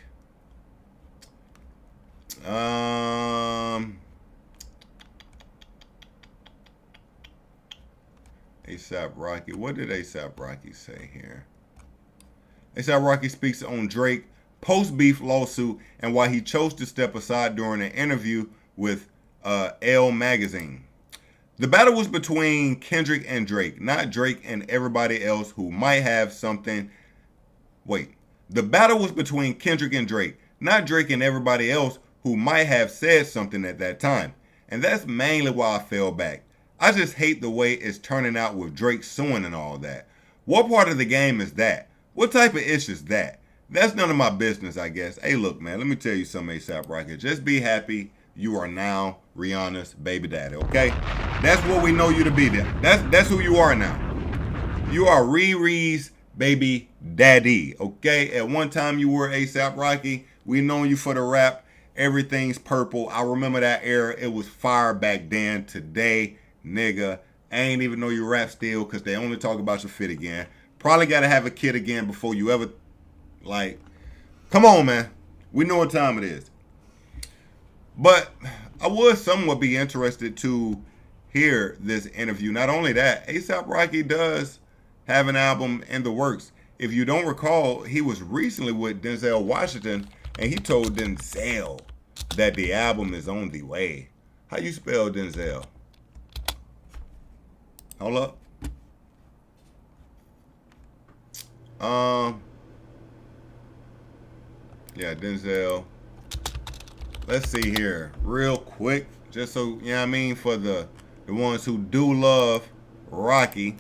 A$AP Rocky. What did A$AP Rocky say here? A$AP Rocky speaks on Drake post-beef lawsuit and why he chose to step aside during an interview with Elle magazine. The battle was between Kendrick and Drake, not Drake and everybody else who might have something. Wait. The battle was between Kendrick and Drake, not Drake and everybody else who might have said something at that time. And that's mainly why I fell back. I just hate the way it's turning out with Drake suing and all that. What part of the game is that? What type of issue is that? That's none of my business, I guess. Hey, look, man, let me tell you something, A$AP Rocky. Just be happy you are now Rihanna's baby daddy, okay? That's what we know you to be there. That's who you are now. You are Riri's baby daddy, okay? At one time you were A$AP Rocky. We known you for the rap. Everything's purple. I remember that era. It was fire back then. Today, nigga, I ain't even know you rap still because they only talk about your fit again. Probably got to have a kid again before you ever, like, come on, man. We know what time it is. But I would somewhat be interested to hear this interview. Not only that, A$AP Rocky does have an album in the works. If you don't recall, he was recently with Denzel Washington, and he told Denzel that the album is on the way. How you spell Denzel? Hold up. Yeah, Denzel. Let's see here, real quick, just so, you know what I mean, for the ones who do love Rocky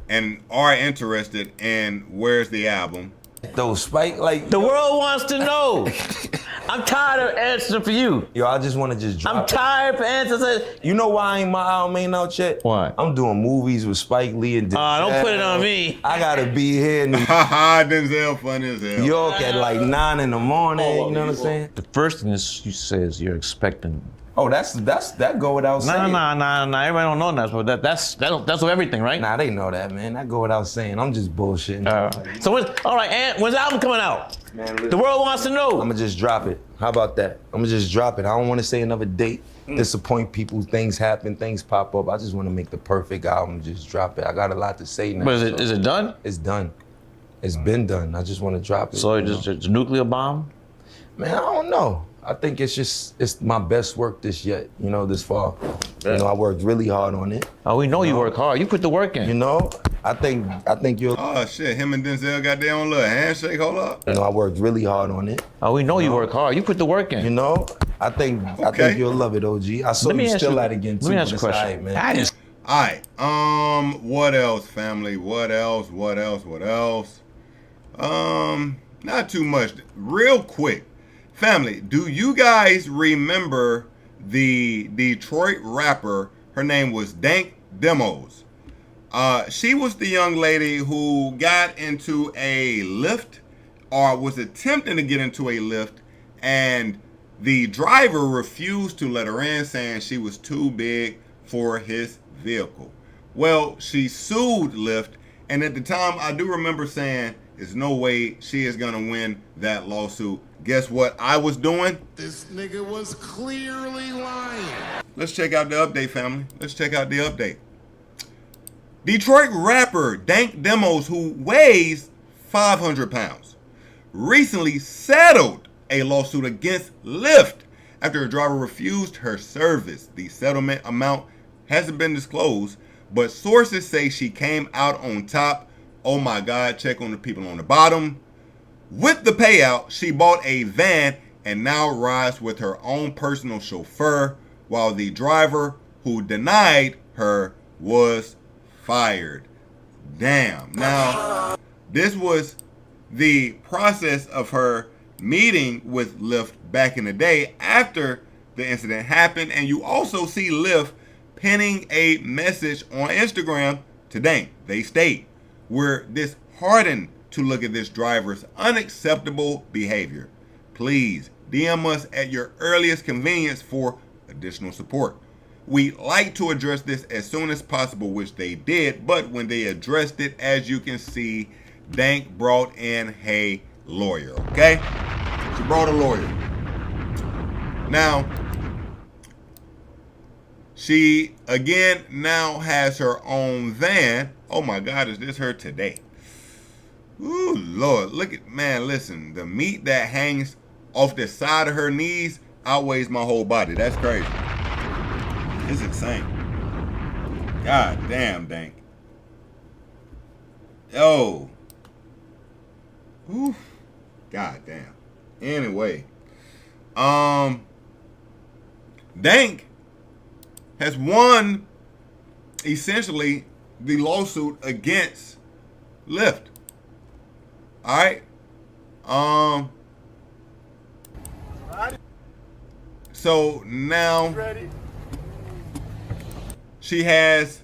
and are interested in where's the album. Those Spike, like the world wants to know. I'm tired of answering for you. Yo, I just want to just drop I'm tired of answering. You know why my album ain't out yet? Why? I'm doing movies with Spike Lee and Denzel. Don't put it on me. I gotta be here in Denzel funny as hell. New York at like 9 in the morning. You know what I'm saying? The first thing is you say is you're expecting. Oh, that go without saying. Nah. Everybody don't know that, but that's with everything, right? Nah, they know that, man. That go without saying. I'm just bullshitting. So when's the album coming out? Man, the world wants to know. I'ma just drop it. How about that? I'ma just drop it. I don't want to say another date. disappoint people. Things happen, things pop up. I just want to make the perfect album, just drop it. I got a lot to say now. But is it done? It's done. It's been done. I just want to drop it. So it's a nuclear bomb? Man, I don't know. I think it's my best work this yet, this fall. Yeah. I worked really hard on it. Oh, we know you work hard. You put the work in. I think you'll. Oh shit, him and Denzel got their own little handshake. Hold up. I worked really hard on it. Oh, we know you work hard. You put the work in. I think you'll love it, OG. I saw you still at again too. Let me ask you a question. Man. All right. What else, family? What else? Not too much. Real quick. Family, do you guys remember the Detroit rapper? Her name was Dank Demos. She was the young lady who got into a lift, or was attempting to get into a lift, and the driver refused to let her in, saying she was too big for his vehicle. Well, she sued Lyft, and at the time, I do remember saying, there's no way she is gonna win that lawsuit. Guess what I was doing? This nigga was clearly lying. Let's check out the update, family. Let's check out the update. Detroit rapper Dank Demos, who weighs 500 pounds, recently settled a lawsuit against Lyft after a driver refused her service. The settlement amount hasn't been disclosed, but sources say she came out on top. Oh my God, check on the people on the bottom. With the payout, she bought a van and now rides with her own personal chauffeur, while the driver who denied her was fired. Damn. Now, this was the process of her meeting with Lyft back in the day after the incident happened. And you also see Lyft pinning a message on Instagram today. They state, "We're disheartened to look at this driver's unacceptable behavior. Please DM us at your earliest convenience for additional support. We'd like to address this as soon as possible," which they did, but when they addressed it, as you can see, Dank brought in a lawyer, okay? She brought a lawyer. Now, she, again, now has her own van. Oh my God, is this her today? Ooh, Lord, look at, man, listen, the meat that hangs off the side of her knees outweighs my whole body. That's crazy. It's insane. God damn, Dank. Yo. Oof. God damn. Anyway. Dank has won, essentially, the lawsuit against Lyft. All right. So now she has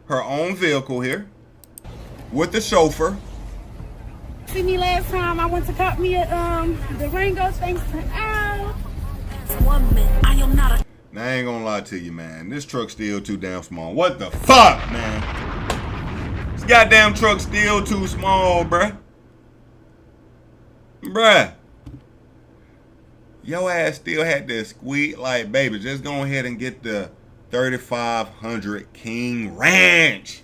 her own vehicle here with the chauffeur. See me last time I went to cop me the Rango, thanks to Al. Woman, I am not a. Now I ain't gonna lie to you, man. This truck's still too damn small. What the fuck, man? This goddamn truck's still too small, bruh. Bruh. Your ass still had to squeak like, baby, just go ahead and get the 3500 King Ranch.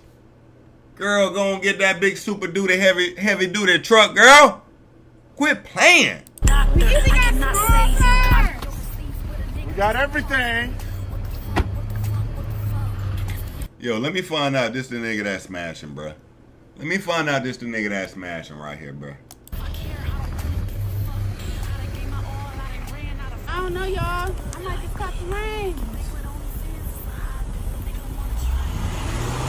Girl, go and get that big super duty heavy duty truck, girl. Quit playing. We got everything. Yo, let me find out this the nigga that's smashing, bruh. Let me find out this the nigga that's smashing right here, bruh. I don't know, y'all. I might just cop the range.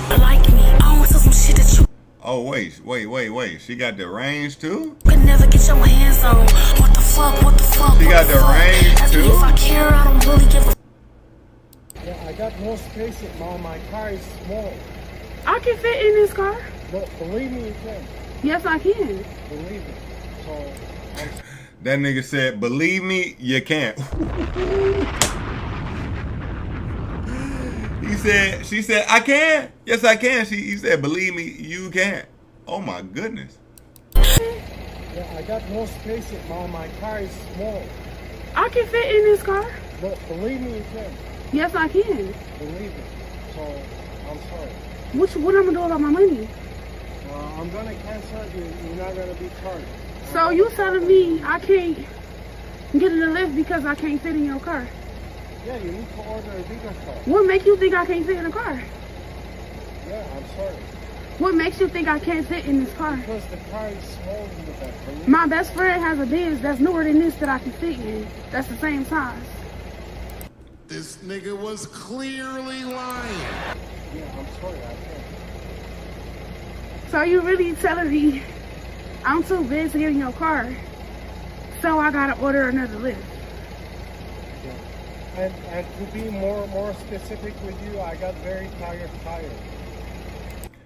Like me, I want some shit that you Oh, wait. She got the range too? can never get your hands on. What the fuck? She got the range too? If I care, I don't really give a. Yeah, I got no space in my car is small. I can fit in this car. But believe me, you can. Yes, I can. Believe me. So That nigga said, believe me, you can't. She said, I can. Yes, I can. He said, believe me, you can. Oh my goodness. yeah, I got no space in my car is small. I can fit in this car. But believe me, you can. Yes, I can. Believe me. So, I'm sorry. What I'm gonna do about my money? I'm gonna cancel it. You're not gonna be charged. So you telling me I can't get in the lift because I can't fit in your car? Yeah, you need to order a bigger car. What makes you think I can't fit in the car? Yeah, I'm sorry. What makes you think I can't fit in this car? Because the car is small in the back. My best friend has a Benz that's newer than this that I can fit in. That's the same size. This nigga was clearly lying. Yeah, I'm sorry, I can't. So you really telling me I'm too big to get in your car, so I gotta order another lift? Yeah. And to be more specific with you, I got very tired tires.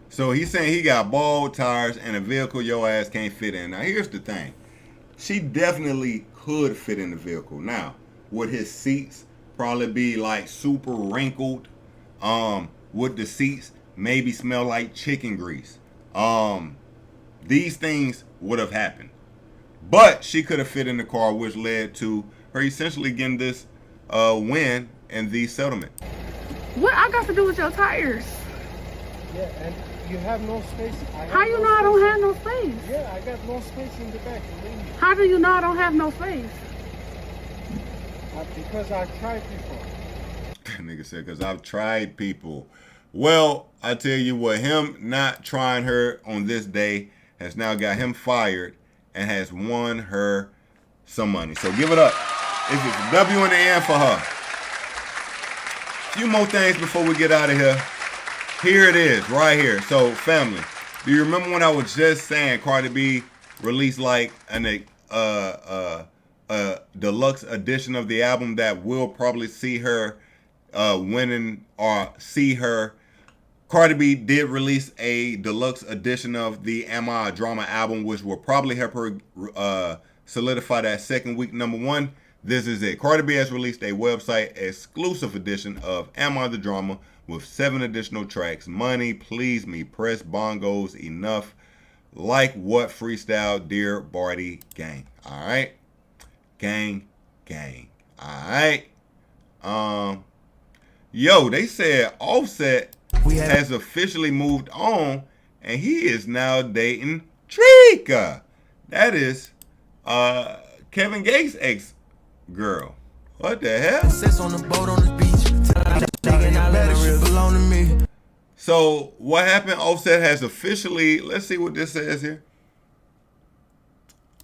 So he's saying he got bald tires and a vehicle your ass can't fit in. Now here's the thing. She definitely could fit in the vehicle. Now, would his seats probably be like super wrinkled? Would the seats maybe smell like chicken grease? These things would have happened. But she could have fit in the car, which led to her essentially getting this win in the settlement. What I got to do with your tires? Yeah, and you have no space. How you know I don't have no space? Yeah, I got no space in the back. How do you know I don't have no space? Because I've tried before. That nigga said, because I've tried people. Well, I tell you what, him not trying her on this day has now got him fired and has won her some money. So give it up. It's a W in the end for her. A few more things before we get out of here. Here it is, right here. So, family, do you remember when I was just saying Cardi B released like a deluxe edition of the album that will probably see her winning or see her? Cardi B did release a deluxe edition of the Am I a Drama album, which will probably help her solidify that second week #1. This is it. Cardi B has released a website exclusive edition of Am I the Drama with 7 additional tracks. Money, Please Me, Press, Bongos, Enough, Like What, Freestyle, Dear Barty, Gang. All right. Gang. All right. Yo, they said Offset has officially moved on and he is now dating Trika. That is Kevin Gates' ex-girl. What the hell? So what happened? Offset has officially, let's see what this says here.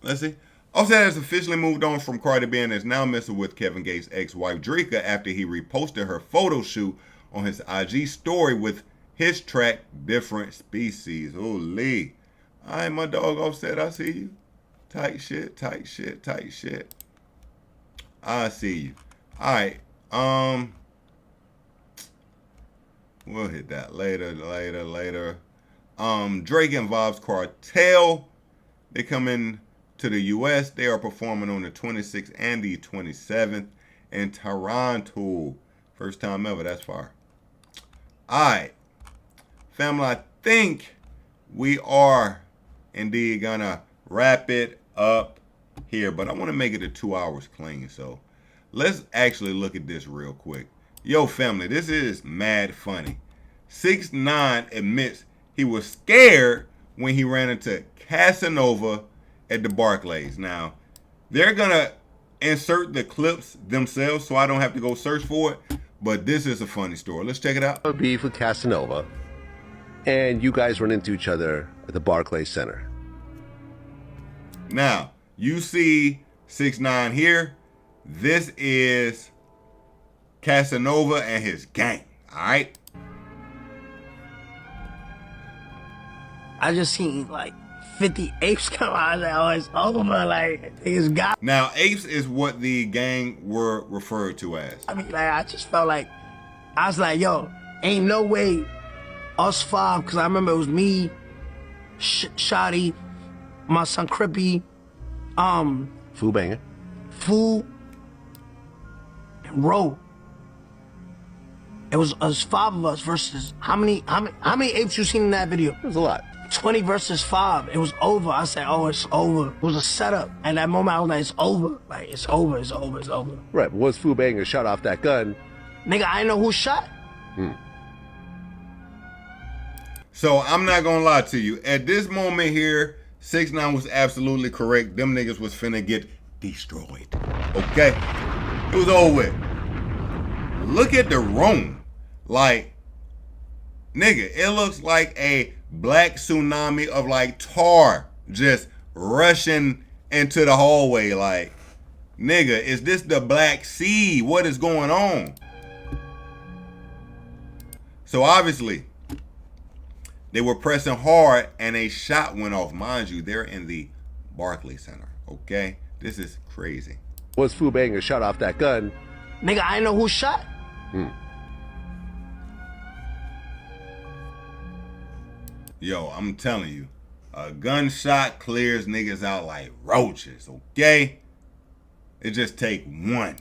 Let's see. Offset has officially moved on from Cardi B and is now messing with Kevin Gates' ex-wife Drika after he reposted her photo shoot on his IG story with his track Different Species. Holy. All right, my dog Offset, I see you. Tight shit. I see you. All right. We'll hit that later. Drake and Vibes Cartel. They come in to the U.S. They are performing on the 26th and the 27th in Toronto. First time ever. That's far. All right. Family, I think we are indeed going to wrap it up here. But I want to make it a 2 hours clean. So let's actually look at this real quick. Yo, family, this is mad funny. 6ix9ine admits he was scared when he ran into Casanova at the Barclays. Now, they're going to insert the clips themselves so I don't have to go search for it. But this is a funny story. Let's check it out. Beef with Casanova, and you guys run into each other at the Barclays Center. Now, you see 6ix9ine here. This is Casanova and his gang. All right. I just seen like 50 apes come out there. Oh, it's over. Like, it's got. Now, apes is what the gang were referred to as. I mean, like, I just felt like, I was like, yo, ain't no way us 5, because I remember it was me, Shotty, my son Crippy, Foo Banger, Foo, and Ro. It was us 5 of us versus how many apes you seen in that video? It was a lot. 20 versus 5. It was over. I said, oh, it's over. It was a setup. And that moment I was like, it's over. Like, it's over, it's over, it's over. Right, but once Fu Banger shot off that gun... Nigga, I didn't know who shot. So I'm not gonna lie to you. At this moment here, 6ix9ine was absolutely correct. Them niggas was finna get destroyed. Okay? It was over with. Look at the room. Like, nigga, it looks like a black tsunami of like tar just rushing into the hallway. Like, nigga, is this the Black Sea? What is going on? So obviously, they were pressing hard and a shot went off. Mind you, they're in the Barclays Center, okay? This is crazy. Once Fu Banger shot off that gun... Nigga, I didn't know who shot. Yo, I'm telling you, a gunshot clears niggas out like roaches, okay? It just take one.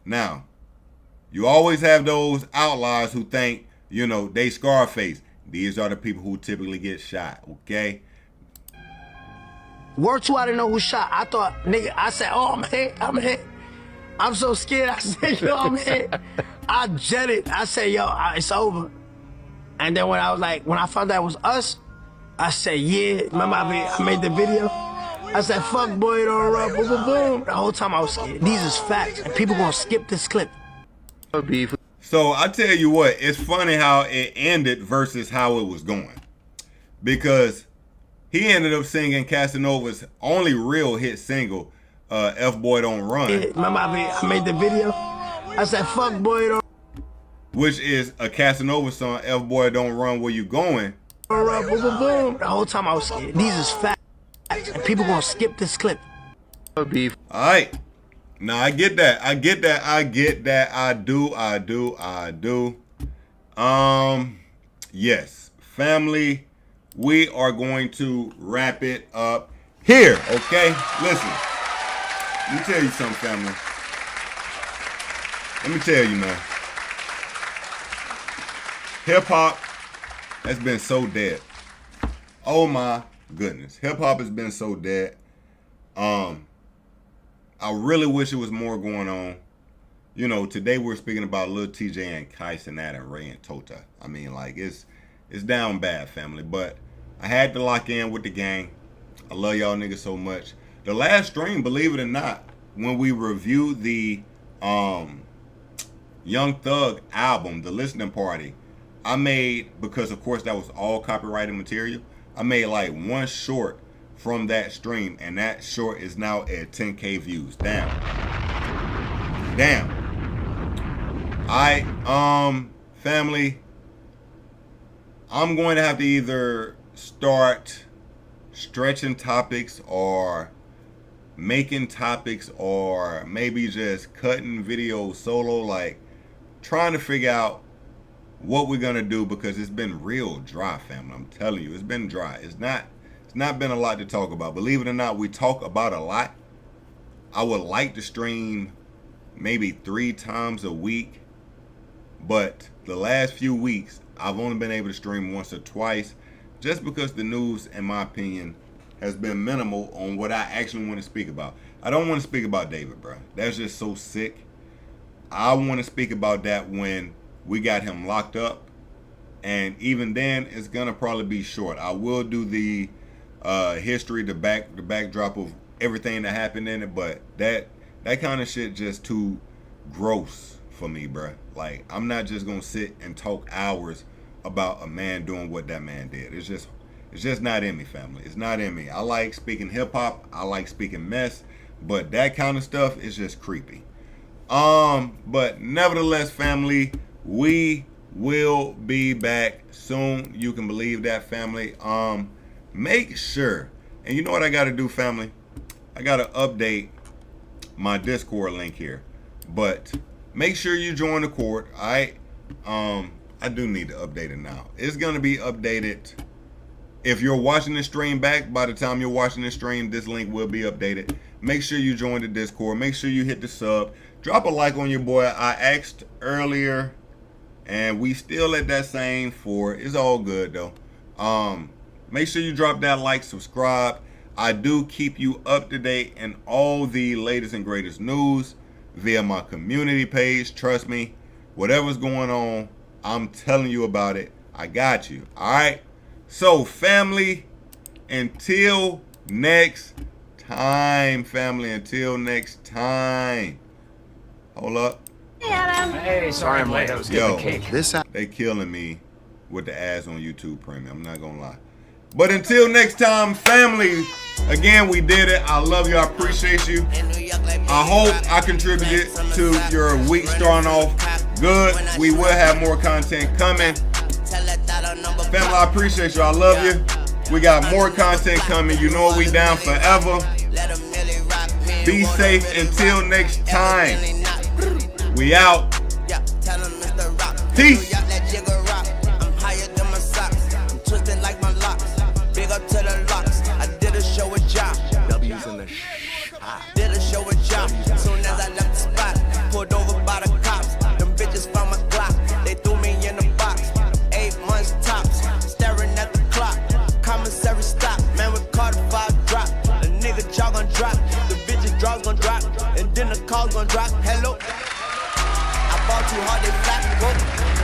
Now, you always have those outliers who think, you know, they Scarface. These are the people who typically get shot, okay? Word 2, I didn't know who shot. I thought, nigga, I said, oh, I'm hit, I'm hit. I'm so scared. I said, yo, I'm hit. I jetted. I said, yo, it's over. And then when I found out it was us, I said, yeah. Remember I made the video? I said, fuck boy, don't run, boom, boom, boom. The whole time I was scared. These is facts, and people gonna skip this clip. So I tell you what, it's funny how it ended versus how it was going. Because he ended up singing Casanova's only real hit single, F-Boy Don't Run. Remember I made the video? I said, fuck boy, don't which is a Casanova song, F-Boy Don't Run Where You Going. run, boom, boom, boom. The whole time I was scared. These is facts, and people gonna skip this clip. All right. Now I get that. I get that. I do. Yes. Family, we are going to wrap it up here, okay? Listen. Let me tell you something, family. Let me tell you, man. Hip-hop has been so dead. Oh my goodness. Hip-hop has been so dead. I really wish it was more going on. You know, today we're speaking about Lil Tjay and Kai Cenat and Ray and Tota. I mean, like, it's down bad, family. But I had to lock in with the gang. I love y'all niggas so much. The last stream, believe it or not, when we reviewed the Young Thug album, The Listening Party, I made, because of course that was all copyrighted material, I made like one short from that stream, and that short is now at 10K views. Damn. Family, I'm going to have to either start stretching topics or making topics or maybe just cutting videos solo, like trying to figure out what we're gonna do, because it's been real dry, family. I'm telling you, it's been dry. It's not been a lot to talk about. Believe it or not, we talk about a lot. I would like to stream maybe 3 times a week, but the last few weeks I've only been able to stream once or twice, just because the news, in my opinion, has been minimal on what I actually want to speak about. I don't want to speak about David, bro. That's just so sick. I want to speak about that when we got him locked up, and even then it's gonna probably be short. I will do the history, the backdrop of everything that happened in it, but that kind of shit just too gross for me, bruh. Like, I'm not just gonna sit and talk hours about a man doing what that man did. It's just not in me, family. It's not in me. I like speaking hip hop, I like speaking mess, but that kind of stuff is just creepy. But nevertheless, family, we will be back soon. You can believe that, family. Make sure, and you know what I got to do, family? I got to update my Discord link here. But make sure you join the court. I do need to update it now. It's going to be updated. If you're watching the stream back, by the time you're watching the stream, this link will be updated. Make sure you join the Discord. Make sure you hit the sub. Drop a like on your boy. I asked earlier, And we still at that same 4. It's all good though. Make sure you drop that like, subscribe. I do keep you up to date in all the latest and greatest news via my community page. Trust me, whatever's going on, I'm telling you about it. I got you. All right. So family, until next time, family, until next time. Hold up. Hey, sorry I'm late. I was getting the cake. They killing me with the ads on YouTube Premium. I'm not gonna lie. But until next time, family, again, we did it. I love you. I appreciate you. I hope I contributed to your week starting off good. We will have more content coming. Family, I appreciate you. I love you. We got more content coming. You know we down forever. Be safe until next time. We out. Peace. Big up to the locks. I did a show with John. W's in the did a show with John. Soon as I left the spot, pulled over by the cops. Them bitches found my Glock. They threw me in the box. 8 months tops. Staring at the clock. Commissary stop. Man with Cardi 5 drop. The nigga jaw gon' drop. The bitches draws gon' drop. And then the calls gon' drop. Hello. I bought too hard, they flat.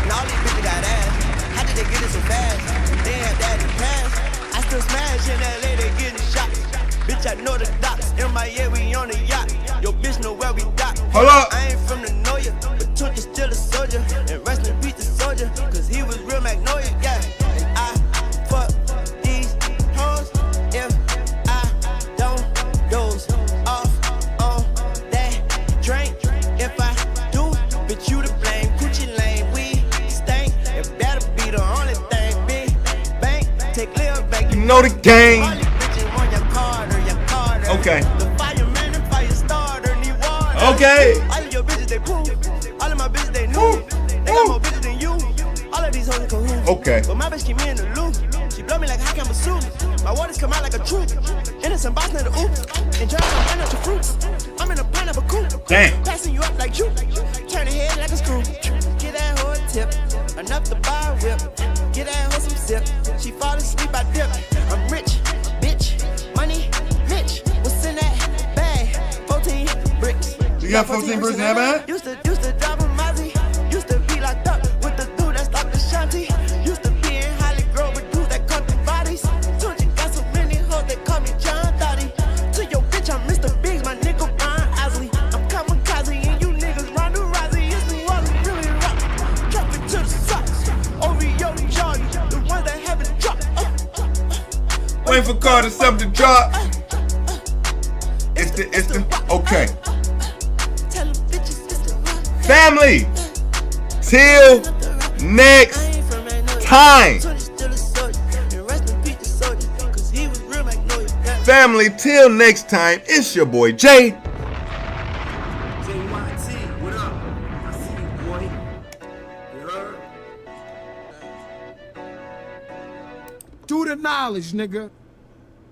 Now all these bitches got ass. How did they get it so fast? They had that in past. I still smash in LA, they getting shot. Bitch, I know the docks. In my year, we on the yacht. Yo, bitch, know where we dock. Hold up. I ain't from the know ya, but Took is still a soldier. And rest in peace the soldier, cause he was real Magnolia, yeah. And I fuck these hoes if I don't doze off on that drink. If I do, bitch, you to blame. Coochie lane, we stank. It better be the only thing. Big bank, take Lil back. You know the game. Okay. The fireman and fire starter need water. Okay. All of your bitches they poop. All of my bitches they new. They got more bitches than you. All of these hoes in cahoots. Okay. But my bitch keep me in the loop. She blow me like hot camera soup. My waters come out like a troop. Innocent boss near the oop. And try to find out your fruits. I'm in a pineapple coupe. Damn. Passing you up like you. Turn the head like a screw. Get that hoe a tip. Enough to buy a whip. Get that hoe some sip. She fall asleep, I dip. I'm rich, bitch. Money, Mitch. What's in that bag? 14 bricks. You got 14 bricks in that bag? Used to drive a Mozzie. Used to be locked up with the dude that stopped the shanty. Used to be in Holly Grove with dudes that cut the bodies. Told you got so many hoes, they call me John Dottie. To your bitch, I'm Mr. Biggs, my nigga Brian Osley. I'm kamikaze and you niggas Ronda Rousey. It's New Orleans, really rock. Drop it to the socks. Oreo Jordan, the ones that haven't dropped. Waiting for Cardi something to drop. It's the okay. Family, till next time. Family, till next time. It's your boy Jay. What up? I see you, boy. You heard? Do the knowledge, nigga.